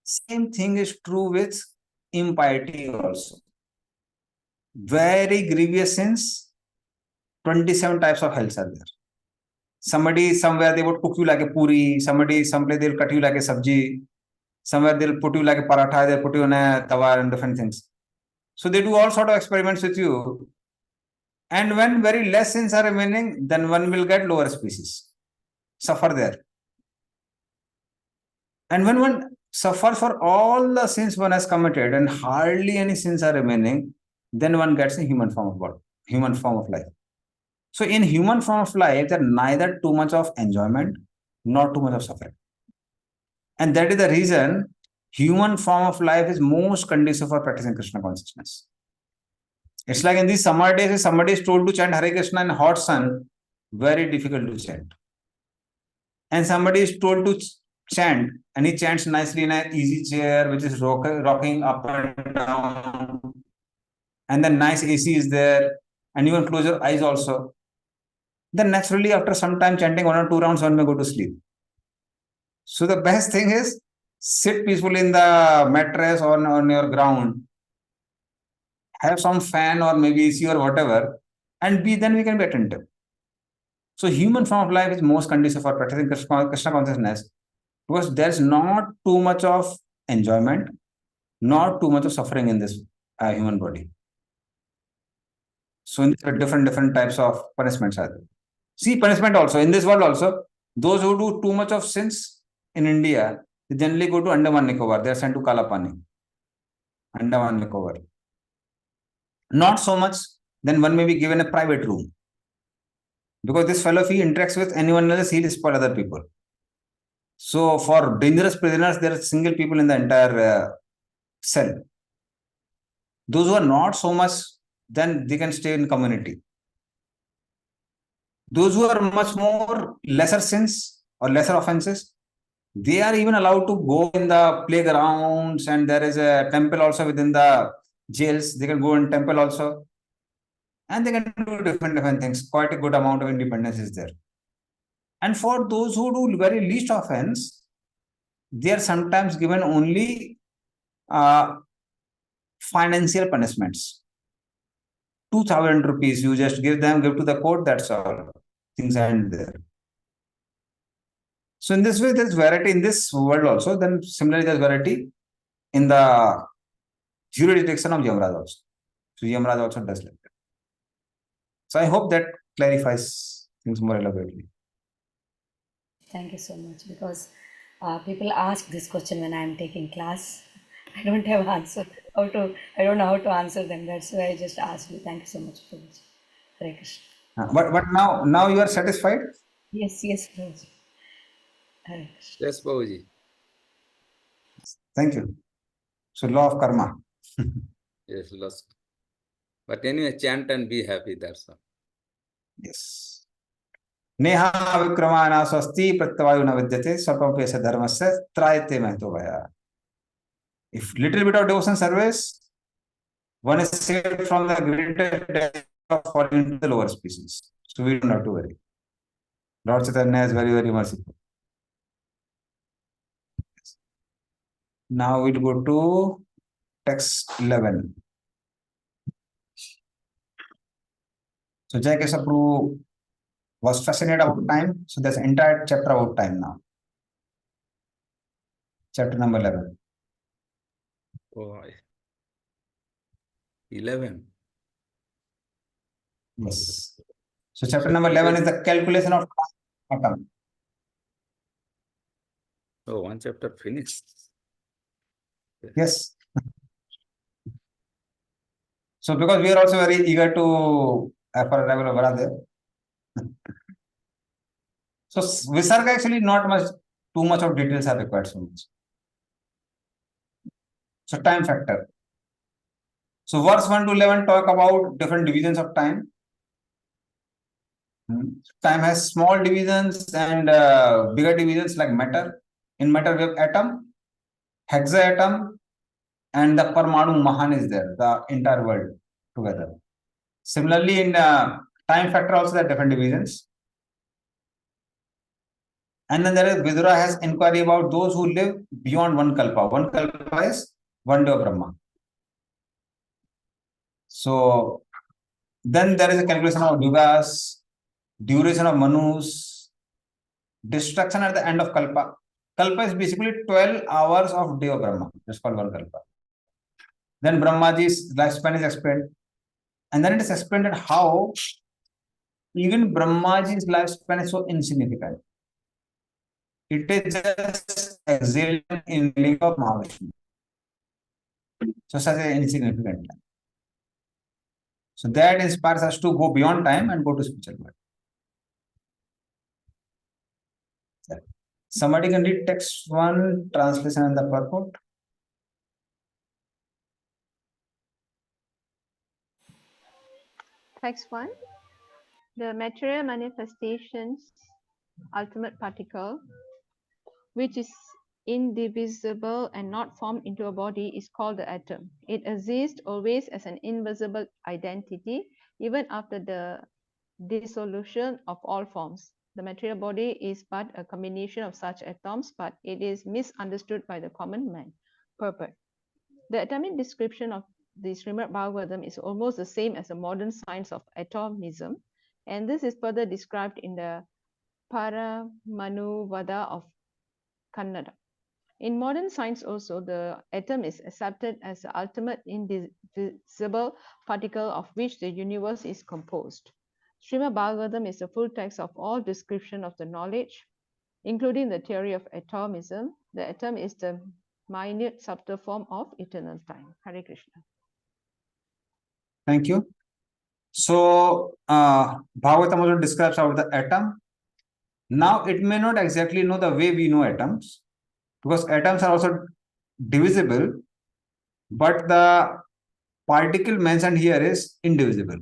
Same thing is true with impiety also. Very grievous sins, 27 types of hells are there. Somebody somewhere they would cook you like a puri, somebody someplace they'll cut you like a sabji, somewhere they'll put you like a paratha, they'll put you on a tawa and different things. So they do all sort of experiments with you. And when very less sins are remaining, then one will get lower species, suffer there. And when one suffers for all the sins one has committed and hardly any sins are remaining, then one gets a human form of body, human form of life. So in human form of life, there neither too much of enjoyment nor too much of suffering. And that is the reason human form of life is most conducive for practicing Krishna consciousness. It's like in these summer days, if somebody is told to chant Hare Krishna in hot sun, very difficult to chant. And somebody is told to chant, and he chants nicely in an easy chair, which is rocking up and down. And then nice AC is there, and you can close your eyes also. Then naturally, after some time chanting 1 or 2 rounds, one may go to sleep. So the best thing is sit peacefully in the mattress or on your ground, have some fan or maybe AC or whatever, and then we can be attentive. So human form of life is most conducive for practicing Krishna consciousness because there's not too much of enjoyment, not too much of suffering in this human body. So there are different types of punishments are there. See, punishment also in this world also, those who do too much of sins in India, they generally go to Andaman Nicobar. They are sent to Kalapani, Andaman Nicobar. Not so much, then one may be given a private room. Because this fellow, if he interacts with anyone else, he'll spoil other people. So for dangerous prisoners, there are single people in the entire cell. Those who are not so much, then they can stay in community. Those who are much more lesser sins or lesser offenses, they are even allowed to go in the playgrounds, and there is a temple also within the jails. They can go in temple also, and they can do different things. Quite a good amount of independence is there. And for those who do very least offense, they are sometimes given only financial punishments. 2,000 rupees, you just give to the court, that's all. Things end there. So in this way, there's variety in this world also. Then similarly, there's variety in the jurisdiction of Yamaraj also. So Yamaraj also does like that. So I hope that clarifies things more elaborately. Thank you so much, because people ask this question when I'm taking class. I don't have answer I don't know how to answer them. That's why I just asked you. Thank you so much, Prabhuji. Hare Krishna. But now you are satisfied? Yes, Prabhuji. Hare Krishna. Yes, Babuji. Thank you. So law of karma. Yes, lost. But anyway, chant and be happy, that's all. Yes. Neha vikramana swasti pratyavayu na vidyate swapapesa dharmasya trayate mahto vaya. If little bit of devotion service, one is saved from the greatest death of falling into the lower species. So we don't have to worry. Lord Chaitanya is very merciful. Now we'll go to text 11. So Jai Keshav Prabhu was fascinated about time. So there's entire chapter about time now. Chapter number 11. Oh, 11. Yes. So chapter number 11 is the calculation of atom. Oh, one chapter finished. Yes. So because we are also very eager to for arrival of Varadev. So Visarga actually not much, too much of details are required so much. So time factor. So verse 1 to 11 talk about different divisions of time. Time has small divisions and bigger divisions like matter. In matter we have atom, hexaatom, and the Parmanu Mahan is there, the entire world together. Similarly, in time factor also there are different divisions. And then there is Vidura has inquiry about those who live beyond one kalpa. One kalpa is one day of Brahma. So then there is a calculation of yugas, duration of manus, destruction at the end of kalpa. Kalpa is basically 12 hours of day of Brahma. That's called one kalpa. Then Brahmaji's lifespan is explained. And then it is explained that how even Brahmaji's lifespan is so insignificant. It is just exhaled in lingam of Mahavishnu. So such an insignificant time. So that inspires us to go beyond time and go to spiritual world. Somebody can read text 1, translation and the purport. Text 1. The material manifestations, ultimate particle, which is indivisible and not formed into a body, is called the atom. It exists always as an invisible identity, even after the dissolution of all forms. The material body is but a combination of such atoms, but it is misunderstood by the common man. Purport. The atomic description of the Srimad Bhagavatam is almost the same as the modern science of atomism, and this is further described in the Paramanuvada of Kannada. In modern science also, the atom is accepted as the ultimate indivisible particle of which the universe is composed. Srimad Bhagavatam is the full text of all description of the knowledge, including the theory of atomism. The atom is the minute subtle form of eternal time. Hare Krishna. Thank you. So, Bhagavatam also describes about the atom. Now, it may not exactly know the way we know atoms, because atoms are also divisible, but the particle mentioned here is indivisible.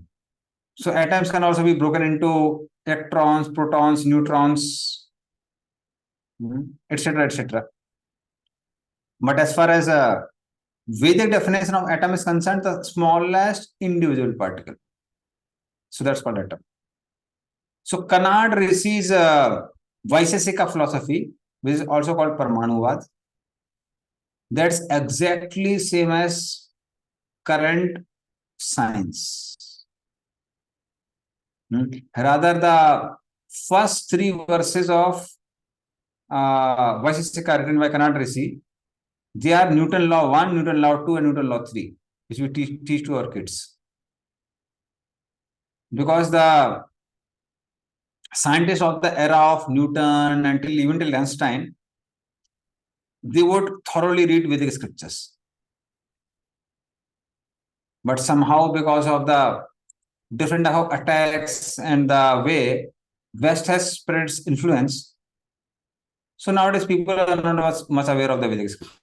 So, atoms can also be broken into electrons, protons, neutrons, etc., etc. But as far as a Vedic definition of atom is concerned, the smallest indivisible particle. So that's called atom. So Kannada Rishi's Vaisesika philosophy, which is also called Parmanuvad, that's exactly same as current science. Rather, the first three verses of Vaisesika written by Kannada Rishi, they are Newton law 1, Newton law 2, and Newton law 3, which we teach to our kids. Because the scientists of the era of Newton until even till Einstein, they would thoroughly read Vedic scriptures. But somehow, because of the different type of attacks and the way West has spread its influence, so nowadays people are not much aware of the Vedic scriptures.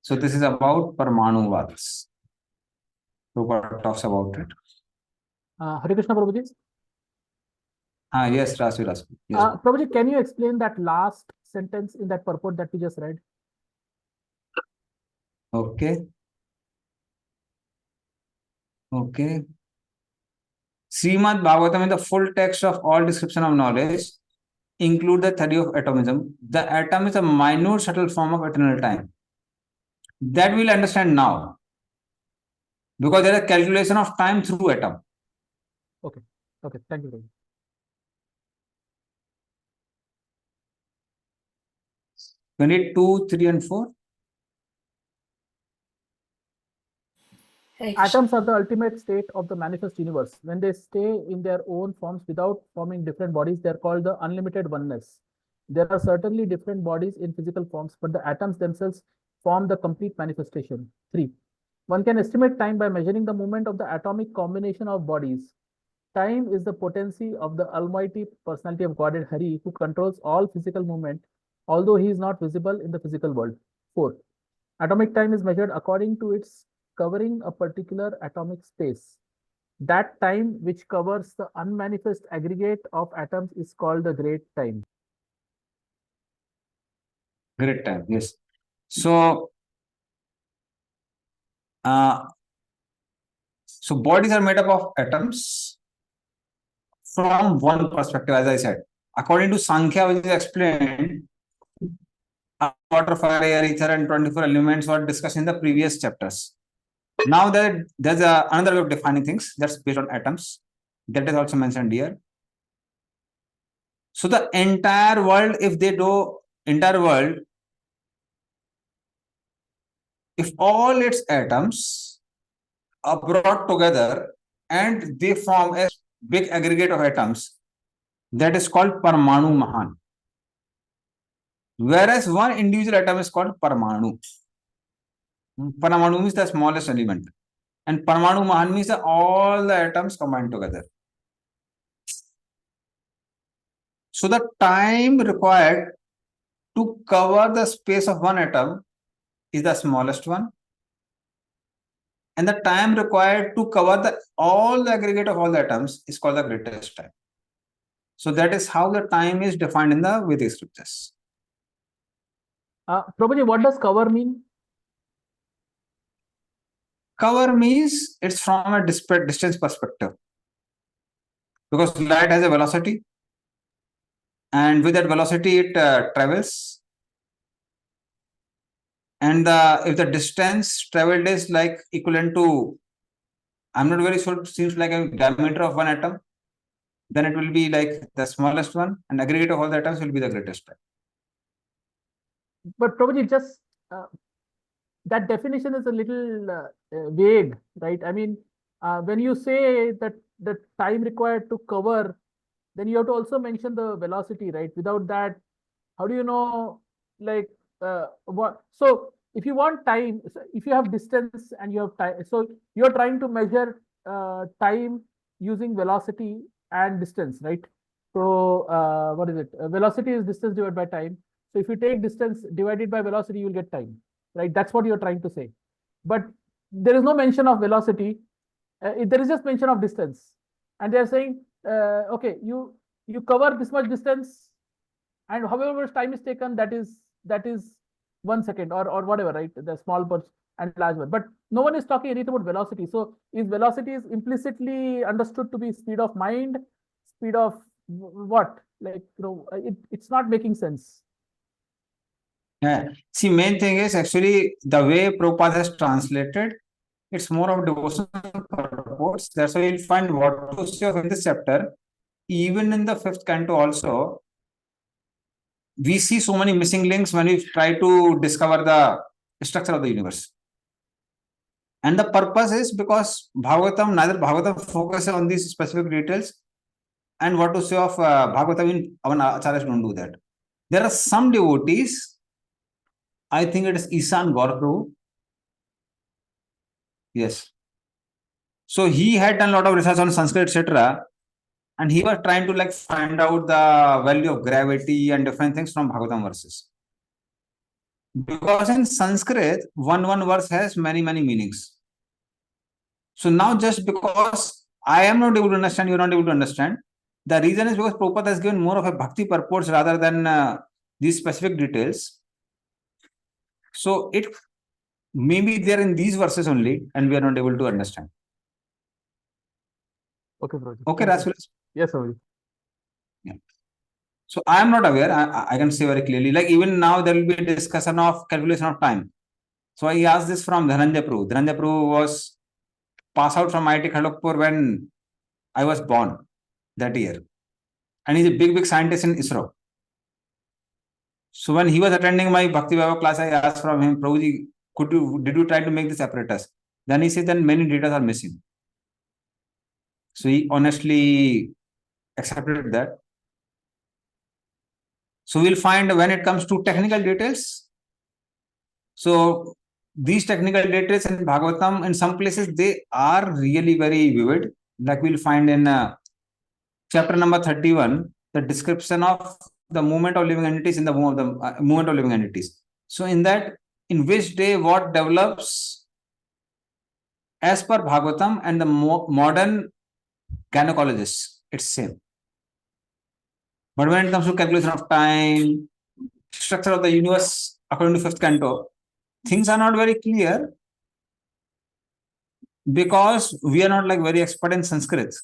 So this is about Parmanuvadas. Prabhupada talks about it. Hare Krishna Prabhuji. Yes, Rasu. Yes. Prabhuji, can you explain that last sentence in that purport that we just read? Okay. Srimad Bhagavatam is the full text of all description of knowledge, include the theory of atomism. The atom is a minute subtle form of eternal time. That we'll understand now, because there is a calculation of time through atom. Okay, thank you, Prabhuji. We need 2, 3, and 4. Hare Krishna. Atoms are the ultimate state of the manifest universe. When they stay in their own forms without forming different bodies, they are called the unlimited oneness. There are certainly different bodies in physical forms, but the atoms themselves form the complete manifestation. 3. One can estimate time by measuring the movement of the atomic combination of bodies. Time is the potency of the Almighty Personality of Godhead Hari, who controls all physical movement, although he is not visible in the physical world. 4. Atomic time is measured according to its covering a particular atomic space. That time which covers the unmanifest aggregate of atoms is called the great time. Great time, yes. So, bodies are made up of atoms from one perspective, as I said. According to Sankhya, which is explained, water, fire, air, ether, and 24 elements were discussed in the previous chapters. Now there's another way of defining things that's based on atoms. That is also mentioned here. So the entire world, if all its atoms are brought together and they form a big aggregate of atoms, that is called Parmanu Mahan. Whereas one individual atom is called Parmanu. Parmanu means the smallest element. And Parmanu Mahan means that all the atoms combined together. So the time required to cover the space of one atom is the smallest one. And the time required to cover all the aggregate of all the atoms is called the greatest time. So that is how the time is defined in the Vedic scriptures. Prabhuji, what does cover mean? Cover means it's from a distance perspective. because light has a velocity, and with that velocity it travels, and if the distance traveled is like equivalent to, I'm not very sure, it seems like a diameter of one atom, then it will be like the smallest one, and aggregate of all the atoms will be the greatest. But Prabhuji, just that definition is a little vague, right? I mean, when you say that the time required to cover, then you have to also mention the velocity, right? Without that, how do you know, like, what? So if you want time, if you have distance and you have time, so you're trying to measure time using velocity and distance, right? So what is it? Velocity is distance divided by time. So if you take distance divided by velocity, you will get time, right? That's what you're trying to say. But there is no mention of velocity. There is just mention of distance, and they're saying, okay, you cover this much distance, and however much time is taken, that is 1 second or whatever, right? The small burst and large one. But no one is talking anything about velocity. So is velocity is implicitly understood to be speed of mind, speed of what? Like, it's not making sense. Yeah. See, main thing is actually the way Prabhupada has translated, it's more of devotional purports. That's why you'll find what to say in this chapter. Even in the 5th canto also, we see so many missing links when we try to discover the structure of the universe. And the purpose is because neither Bhagavatam focuses on these specific details, and what to say of Bhagavatam, in our acharyas don't do that. There are some devotees, I think it is Ishan Gauraprabhu. Yes. So he had done a lot of research on Sanskrit, etc. And he was trying to like find out the value of gravity and different things from Bhagavatam verses. Because in Sanskrit, one verse has many meanings. So now just because I am not able to understand, you are not able to understand, the reason is because Prabhupada has given more of a bhakti purports rather than these specific details. So it may be there in these verses only, and we are not able to understand. Okay, Prabhuji. Okay, Thank you. Rasulas? Yes, Prabhuji. Yeah. So I am not aware. I can say very clearly. Like even now, there will be a discussion of calculation of time. So I asked this from Dhananjay Prabhu. Dhananjay Prabhu was passed out from IIT Kharagpur when I was born that year, and he's a big scientist in ISRO. So when he was attending my Bhakti Vaibhava class, I asked from him, Prabhuji, did you try to make this apparatus? Then he said that many data are missing. So he honestly accepted that. So we'll find when it comes to technical details. So these technical details in Bhagavatam, in some places, they are really very vivid. Like we'll find in chapter number 31, the description of the movement of living entities in the movement of living entities. So in that, in which day what develops as per Bhagavatam and the modern gynecologists, it's same. But when it comes to calculation of time, structure of the universe according to 5th canto, things are not very clear because we are not like very expert in Sanskrit,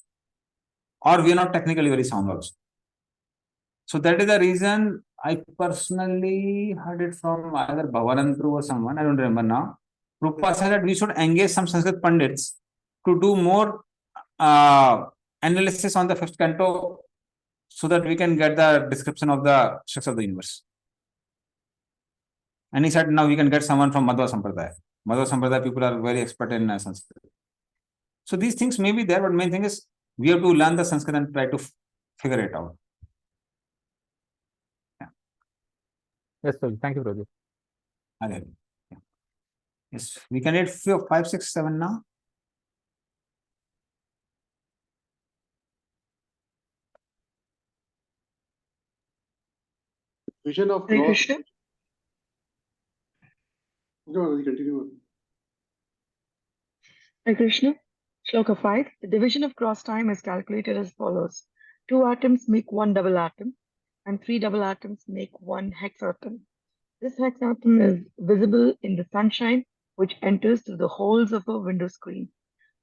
or we are not technically very sound also. So that is the reason I personally heard it from either Bhavanantru or someone, I don't remember now. Prabhupada said that we should engage some Sanskrit Pandits to do more analysis on the 5th canto so that we can get the description of the structure of the universe. And he said, now we can get someone from Madhva Sampradaya. Madhva Sampradaya people are very expert in Sanskrit. So these things may be there, but main thing is we have to learn the Sanskrit and try to figure it out. Yeah. Yes, Prabhuji. Thank you, Prabhuji. Okay. Yeah. Yes, we can read 5, 6, 7 now. Vision of Hare God. Krishna. Okay, continue. Hare Krishna. Shloka 5. The division of cross time is calculated as follows. 2 atoms make 1 double atom, and 3 double atoms make 1 hexatom. This hexatom is visible in the sunshine, which enters through the holes of a window screen.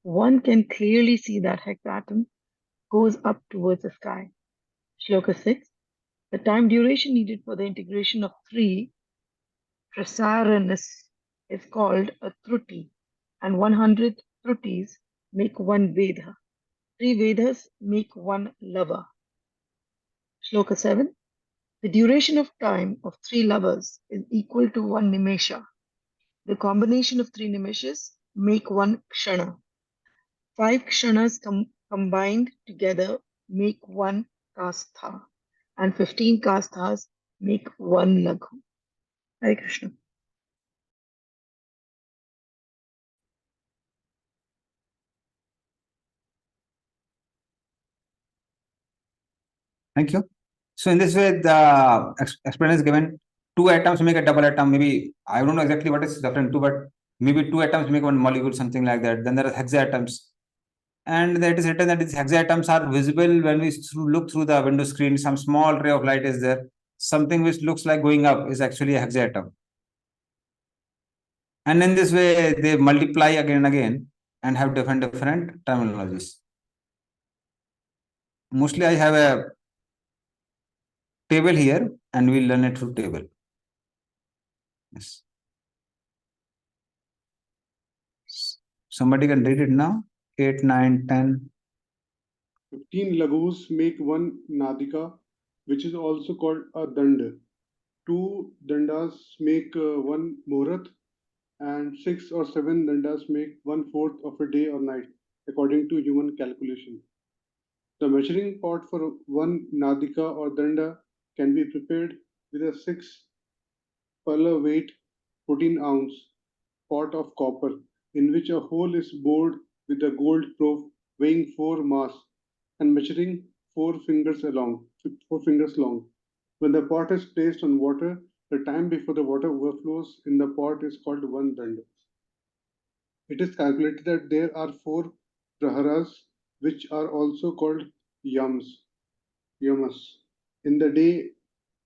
One can clearly see that hexatom goes up towards the sky. Shloka 6. The time duration needed for the integration of three prasaranas is called a truti, and 100 trutis make one Veda. Three Vedas make one Lava. Shloka 7. The duration of time of three lovers is equal to one Nimesha. The combination of three Nimeshas make one Kshana. Five Kshanas combined together make one Kastha, and 15 Kasthas make one Laghu. Hare Krishna. Thank you. So in this way, the explanation is given. Two atoms make a double atom. Maybe I don't know exactly what is referring to, but maybe two atoms make one molecule, something like that. Then there are hexaatoms, and that is written that these hexaatoms are visible when we look through the window screen. Some small ray of light is there. Something which looks like going up is actually a hexatom. And in this way, they multiply again and again and have different terminologies. Mostly, I have a table here, and we'll learn it through table. Yes. Somebody can read it now. 8, 9, 10. 15 laghus make one nadika, which is also called a danda. Two dandas make one muhurat, and 6 or 7 dandas make 1/4 of a day or night, according to human calculation. The measuring pot for one nadika or danda can be prepared with a 6 pala weight 14 ounce pot of copper, in which a hole is bored with a gold probe weighing 4 mass and measuring 4 fingers long. When the pot is placed on water, the time before the water overflows in the pot is called one danda. It is calculated that there are 4 praharas, which are also called yamas, in the day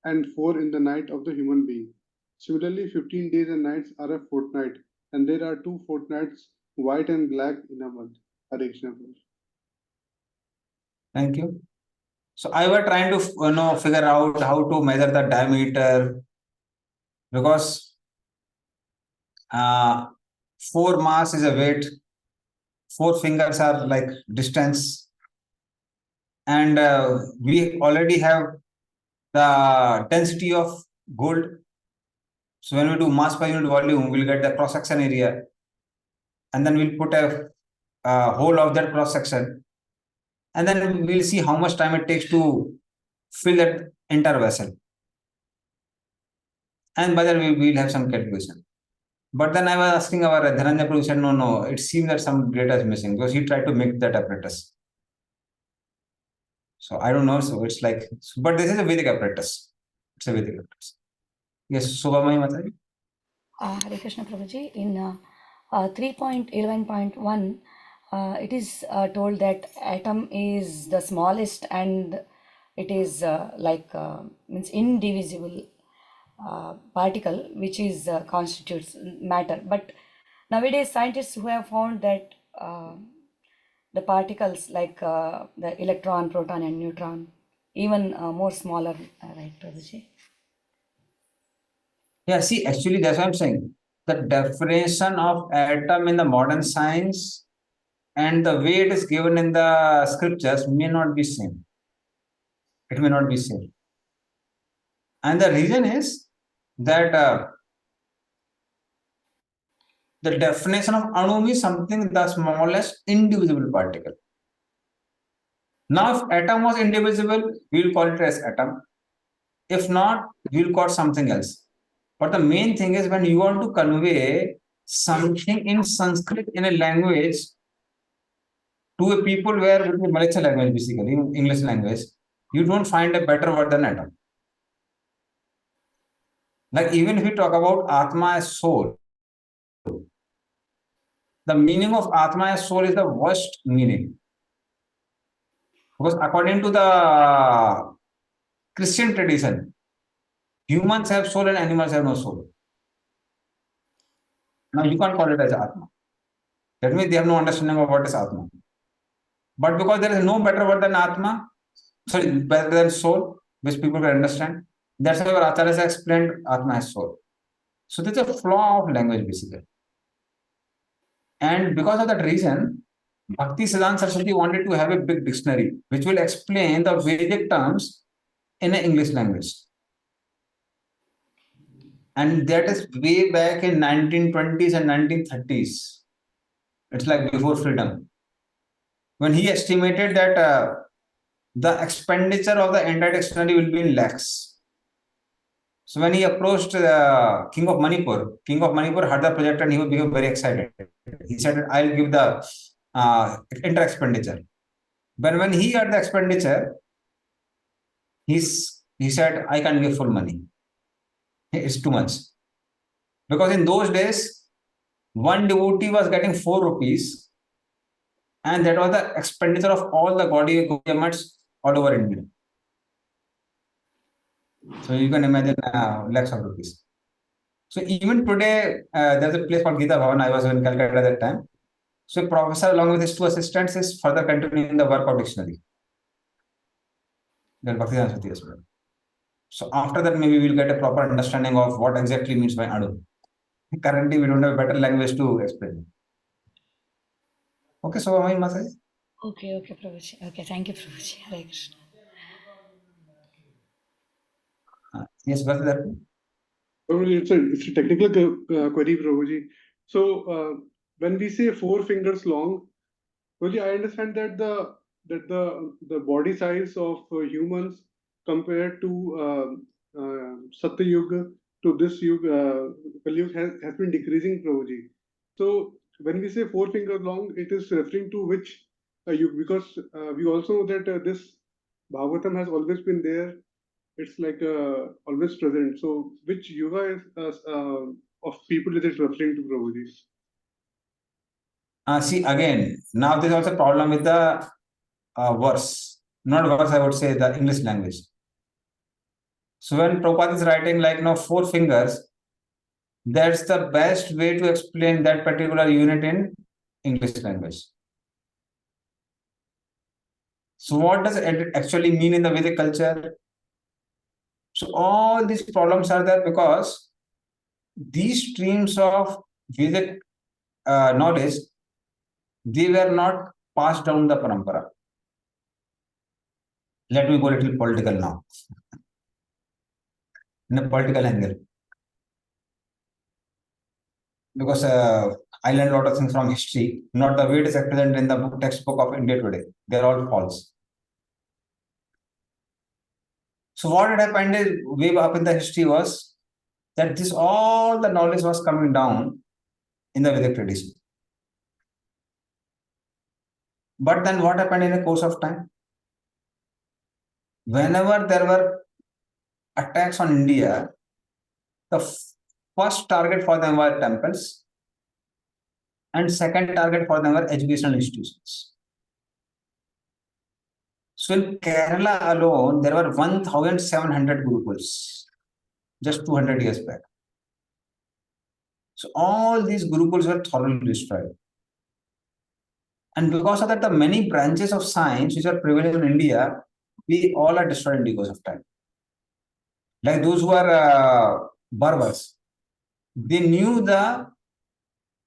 and 4 in the night of the human being. Similarly, 15 days and nights are a fortnight, and there are 2 fortnights, white and black, in a month. Hare Krishna. Thank you. So I was trying to figure out how to measure the diameter, because 4 mass is a weight, 4 fingers are like distance, and we already have the density of gold. So when we do mass per unit volume, we'll get the cross section area, and then we'll put a whole of that cross section, and then we'll see how much time it takes to fill that entire vessel. And by that we'll have some calculation. But then I was asking our Dhananjay Prabhu, said, no, it seems that some data is missing, because he tried to make that apparatus. So I don't know. So it's like, but this is a Vedic apparatus. It's a Vedic apparatus. Yes, Subhamay Mataji. Hare Krishna Prabhuji, in 3.11.1, it is told that atom is the smallest and it is means indivisible particle which is constitutes matter. But nowadays scientists who have found that the particles like the electron, proton and neutron, even more smaller, right Prabhuji? Yeah, see, actually, that's what I'm saying. The definition of atom in the modern science and the way it is given in the scriptures may not be same. It may not be same. And the reason is that the definition of Anu is something the smallest indivisible particle. Now, if atom was indivisible, we will call it as atom. If not, we will call it something else. But the main thing is, when you want to convey something in Sanskrit in a language to a people where it is Malaysian language, basically English language, you don't find a better word than atom. Like even if we talk about Atma as soul, the meaning of Atma as soul is the worst meaning. Because according to the Christian tradition, humans have soul and animals have no soul. Now you can't call it as Atma. That means they have no understanding of what is Atma. But because there is no better word than Atma, sorry, better than soul, which people can understand, that's why our Acharyas have explained Atma as soul. So there's a flaw of language basically. And because of that reason, Bhakti Siddhanta Saraswati wanted to have a big dictionary which will explain the Vedic terms in an English language. And that is way back in 1920s and 1930s. It's like before freedom. When he estimated that the expenditure of the entire dictionary will be in lakhs. So when he approached King of Manipur heard the project and he became very excited. He said, I'll give the entire expenditure. But when he heard the expenditure, he said, I can't give full money. It's too much. Because in those days, one devotee was getting 4 rupees, and that was the expenditure of all the Gaudiya Mats all over India. So you can imagine lakhs of rupees. So even today, there's a place called Gita Bhavan. I was in Calcutta at that time. So a professor along with his 2 assistants is further continuing the work of dictionary. Then Bhakti Saraswati as well. So after that, maybe we'll get a proper understanding of what exactly means by Anu. Currently, we don't have a better language to explain. Okay, so my message. Okay, Prabhuji. Okay, thank you, Prabhuji. Hare Krishna. Yes, Bhakti. It's a technical query, Prabhuji. So when we say 4 fingers long, Prabhuji, I understand that the body size of humans compared to Satya Yuga to this Yuga, Kali Yuga has been decreasing, Prabhuji. So when we say 4 fingers long, it is referring to which Yuga? Because we also know that this Bhagavatam has always been there. It's like always present. So which Yuga is of people it is referring to, Prabhuji? See, again, now there's also a problem with the verse. Not verse, I would say the English language. So when Prabhupada is writing like 4 fingers, that's the best way to explain that particular unit in English language. So what does it actually mean in the Vedic culture? So all these problems are there because these streams of Vedic knowledge, they were not passed down the parampara. Let me go a little political now. In a political angle. Because I learned a lot of things from history, not the way it is represented in the textbook of India today. They're all false. So what had happened is way up in the history was that all the knowledge was coming down in the Vedic tradition. But then what happened in the course of time? Whenever there were attacks on India, the first target for them were temples, and second target for them were educational institutions. So in Kerala alone, there were 1,700 gurukuls, just 200 years back. So all these gurukuls were thoroughly destroyed. And because of that, the many branches of science which are prevalent in India, we all are destroyed in the course of time. Like those who are barbers, they knew the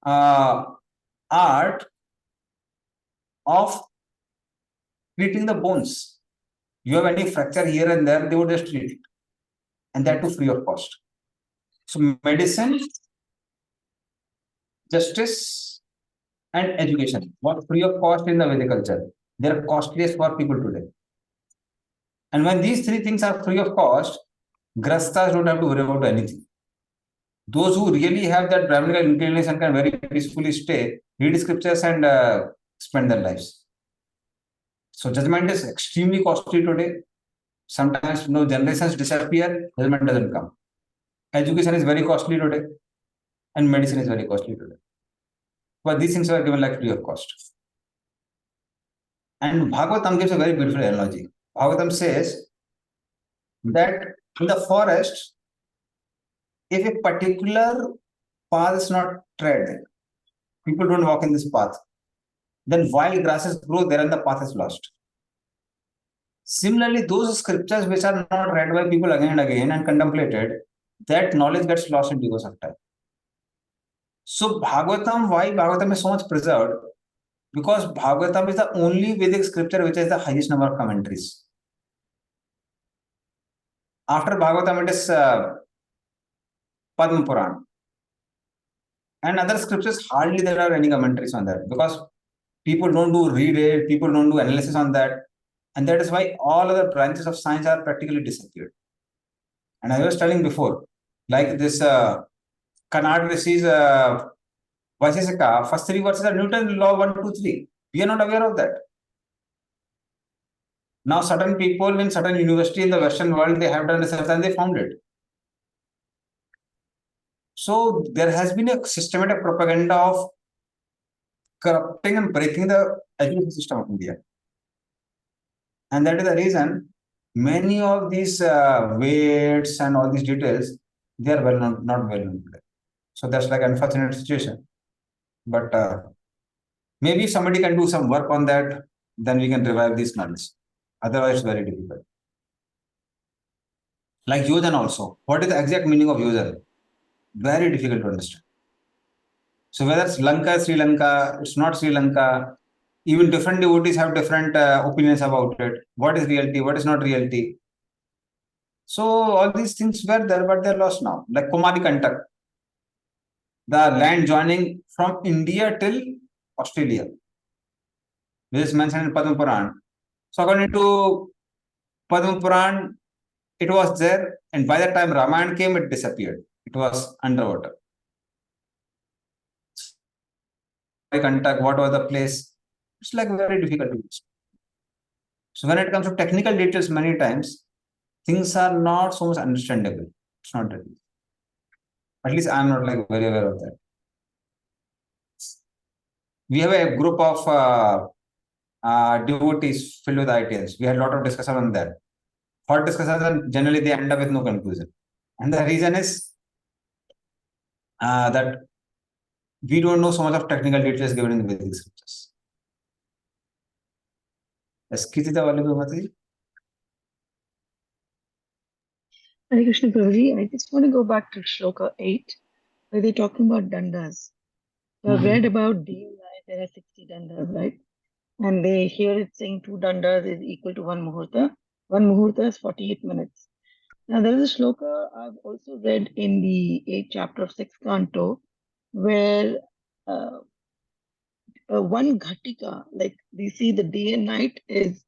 art of treating the bones. You have any fracture here and there, they would just treat it. And that too free of cost. So medicine, justice, and education was free of cost in the Vedic culture. They are costliest for people today. And when these 3 things are free of cost, grastas don't have to worry about anything. Those who really have that Brahminical inclination can very peacefully stay, read scriptures, and spend their lives. So judgment is extremely costly today. Sometimes generations disappear, judgment doesn't come. Education is very costly today, and medicine is very costly today. But these things are given like free of cost. And Bhagavatam gives a very beautiful analogy. Bhagavatam says that in the forest, if a particular path is not tread, people don't walk in this path. then while grasses grow, therein the path is lost. Similarly, those scriptures which are not read by people again and again and contemplated, that knowledge gets lost in due course of time. So Bhagavatam, why Bhagavatam is so much preserved? Because Bhagavatam is the only Vedic scripture which has the highest number of commentaries. After Bhagavatam, it is Padma Puran. And other scriptures, hardly there are any commentaries on that, because people don't do read it, people don't do analysis on that. And that is why all other branches of science are practically disappeared. And I was telling before, like this Kannada Rishi's Vaisesika, first three verses are Newton's law 1, 2, 3. We are not aware of that. Now, certain people in certain university in the Western world, they have done research and they found it. So there has been a systematic propaganda of corrupting and breaking the education system of India. And that is the reason many of these weights and all these details, they are well known, not well known today. So that's like an unfortunate situation. But maybe if somebody can do some work on that, then we can revive this knowledge. Otherwise, it's very difficult. Like Yojan also. What is the exact meaning of Yojan? Very difficult to understand. So whether it's Lanka, Sri Lanka, it's not Sri Lanka, even different devotees have different opinions about it. What is reality? What is not reality? So all these things were there, but they're lost now. Like Kumari Kantak, the land joining from India till Australia, which is mentioned in Padma Puran. So according to Padma Puran, it was there, and by the time Ramayana came, it disappeared. It was underwater. Kantak, what was the place? It's like very difficult to use. So when it comes to technical details, many times things are not so much understandable. It's not that easy. At least I'm not like very aware of that. We have a group of devotees filled with ideas. We had a lot of discussion on that. Hot discussions, and generally they end up with no conclusion. And the reason is that we don't know so much of technical details given in the Vedic scriptures. Hare Krishna Prabhuji, I just want to go back to Shloka 8, where they're talking about dandas. So I've read about day and night, there are 60 dandas, right? And they hear it saying 2 dandas is equal to 1 muhurta. 1 muhurta is 48 minutes. Now there is a shloka I've also read in the 8th chapter of 6th canto, where 1 ghatika, like we see the day and night is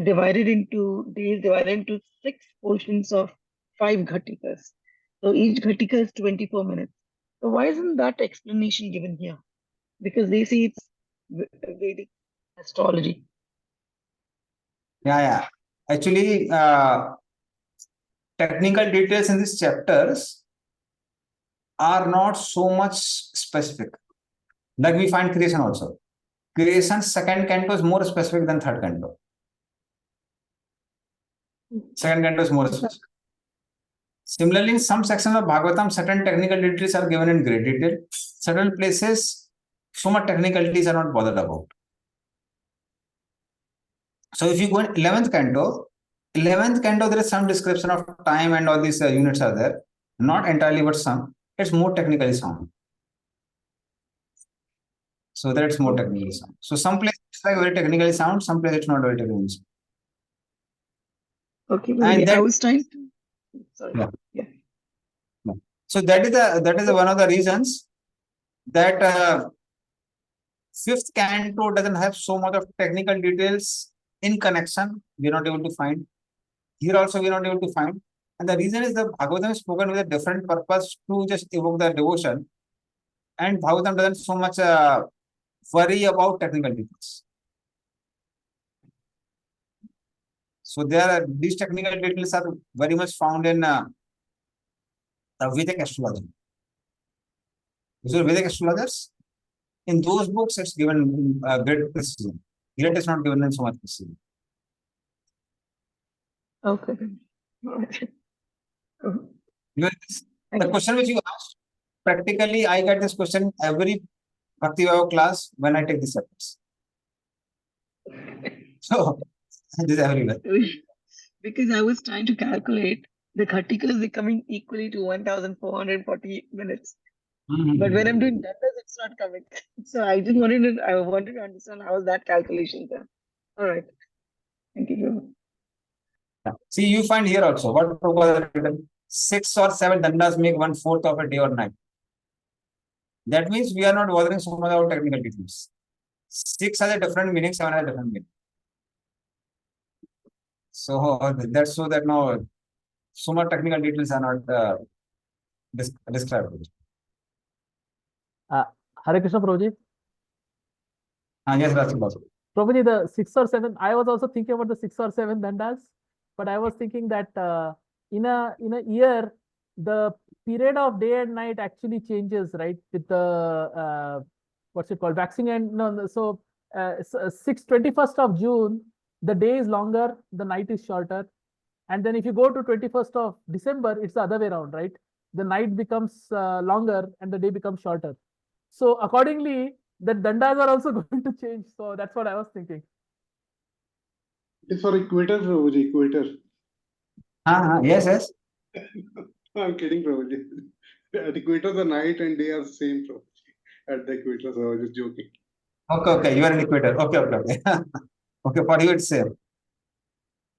divided into 6 portions of 5 ghatikas. So each ghatika is 24 minutes. So why isn't that explanation given here? Because they see it's Vedic astrology. Yeah. Actually, technical details in these chapters are not so much specific. Like we find creation also. Creation second canto is more specific than third canto. Second canto is more specific. Similarly, in some sections of Bhagavatam, certain technical details are given in great detail. Certain places, so much technicalities are not bothered about. So if you go in 11th canto, there is some description of time and all these units are there. Not entirely, but some. It's more technically sound. So that it's more technically sound. So some places it's like very technically sound, some places it's not very technically sound. Okay, And well, that- I was trying to. Sorry. Yeah. So that is one of the reasons that fifth canto doesn't have so much of technical details in connection. We're not able to find. Here also we're not able to find. And the reason is that Bhagavatam is spoken with a different purpose to just evoke the devotion. And Bhagavatam doesn't so much worry about technical details. So these technical details are very much found in the Vedic astrology. These are Vedic astrologers. In those books, it's given great precision. Here it is not given in so much precision. Okay. All right. The question which you asked, practically I get this question every Bhakti Vaibhava class when I take the chapters. So this is everywhere. Because I was trying to calculate the Khatikals are coming equally to 1440 minutes. But when I'm doing numbers, it's not coming. So I wanted to understand how is that calculation done. All right. Thank you very much. Yeah. See, you find here also what Prabhupada has written, 6 or 7 dandas make 1/4 of a day or night. That means we are not bothering so much about technical details. 6 has a different meaning, 7 has a different meaning. So that's so that no, so much technical details are not described. Hare Krishna, Prabhuji. Yes, Rasul. Prabhuji, the 6 or 7, I was also thinking about the 6 or 7 dandas, but I was thinking that in a year, the period of day and night actually changes, right? With the what's it called, waxing and no, so 21st of June, the day is longer, the night is shorter, and then if you go to 21st of December, it's the other way around, right? The night becomes longer and the day becomes shorter. So accordingly, the dandas are also going to change. So that's what I was thinking. It's for equator, Prabhuji, equator. Yes. I'm kidding, Prabhuji. At equator, the night and day are same, Prabhuji. At the equator, so I was just joking. Okay. You are in equator. Okay. Okay, for you it's same.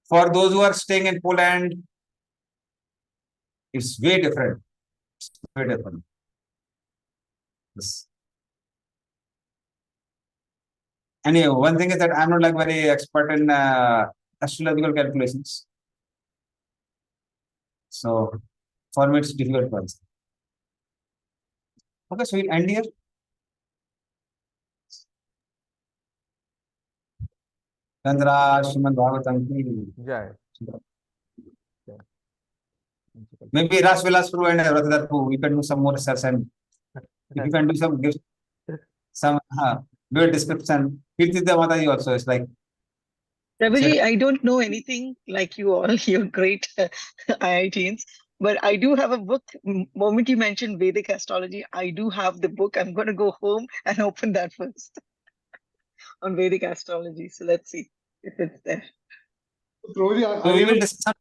For those who are staying in Poland, it's way different. It's way different. Yes. Anyway, one thing is that I'm not like very expert in astrological calculations. So for me, it's difficult to answer. Okay, so we'll end here. Chandra, Srimad Bhagavatam ki Jai. maybe Ras Vilas Prabhu and Ratadar Prabhu, we can do some more research and if you can do some, give some good description. Kirtida Mataji also is like. Prabhuji, I don't know anything like you all. You're great IITians. But I do have a book. Moment you mentioned Vedic astrology, I do have the book. I'm going to go home and open that first on Vedic astrology. So let's see if it's there. Prabhuji, So we will discuss.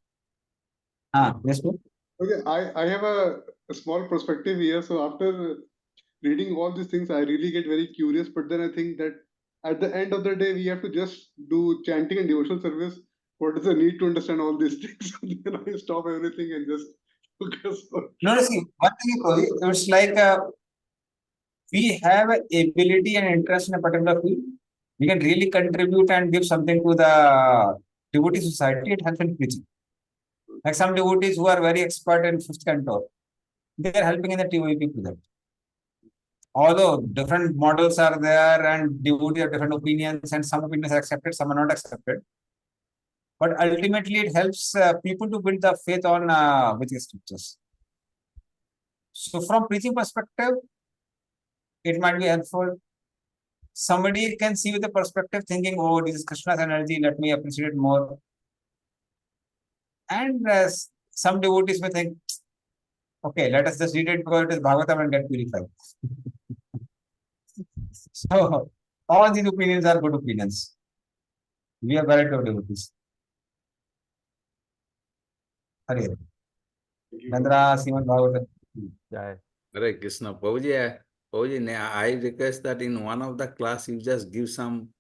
Yes, bro. Okay, I have a small perspective here. So after reading all these things, I really get very curious. But then I think that at the end of the day, we have to just do chanting and devotional service. What is the need to understand all these things? So then I stop everything and just focus on. No, see, one thing is, it's like we have an ability and interest in a particular field. We can really contribute and give something to the devotee society. It helps in preaching. Like some devotees who are very expert in fifth canto, they are helping in the TOEP project. Although different models are there and devotees have different opinions, and some opinions are accepted, some are not accepted. But ultimately, it helps people to build the faith on Vedic scriptures. So, from preaching perspective, it might be helpful. Somebody can see with the perspective, thinking, "Oh, this is Krishna's energy. Let me appreciate it more." And some devotees may think, "Okay, let us just read it because it is Bhagavatam and get purified." So, all these opinions are good opinions. We are variety of devotees. Hare. Nandra, Srimad Bhagavatam. Jai. Hare Krishna. Prabhuji, I request that in one of the class you just give some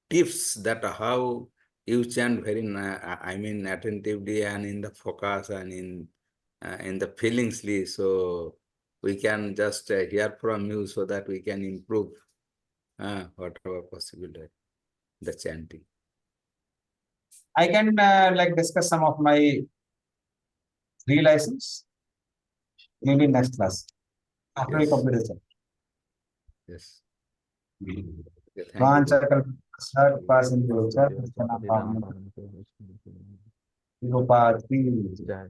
tips that how you chant very, attentively and in the focus and in the feelingsly. So we can just hear from you so that we can improve whatever possible the chanting. I can like discuss some of my realizations maybe next class after we Yes. complete the chapter. Yes. Okay, thank you. Vanchakal Prasad passing the Gopad. Jai.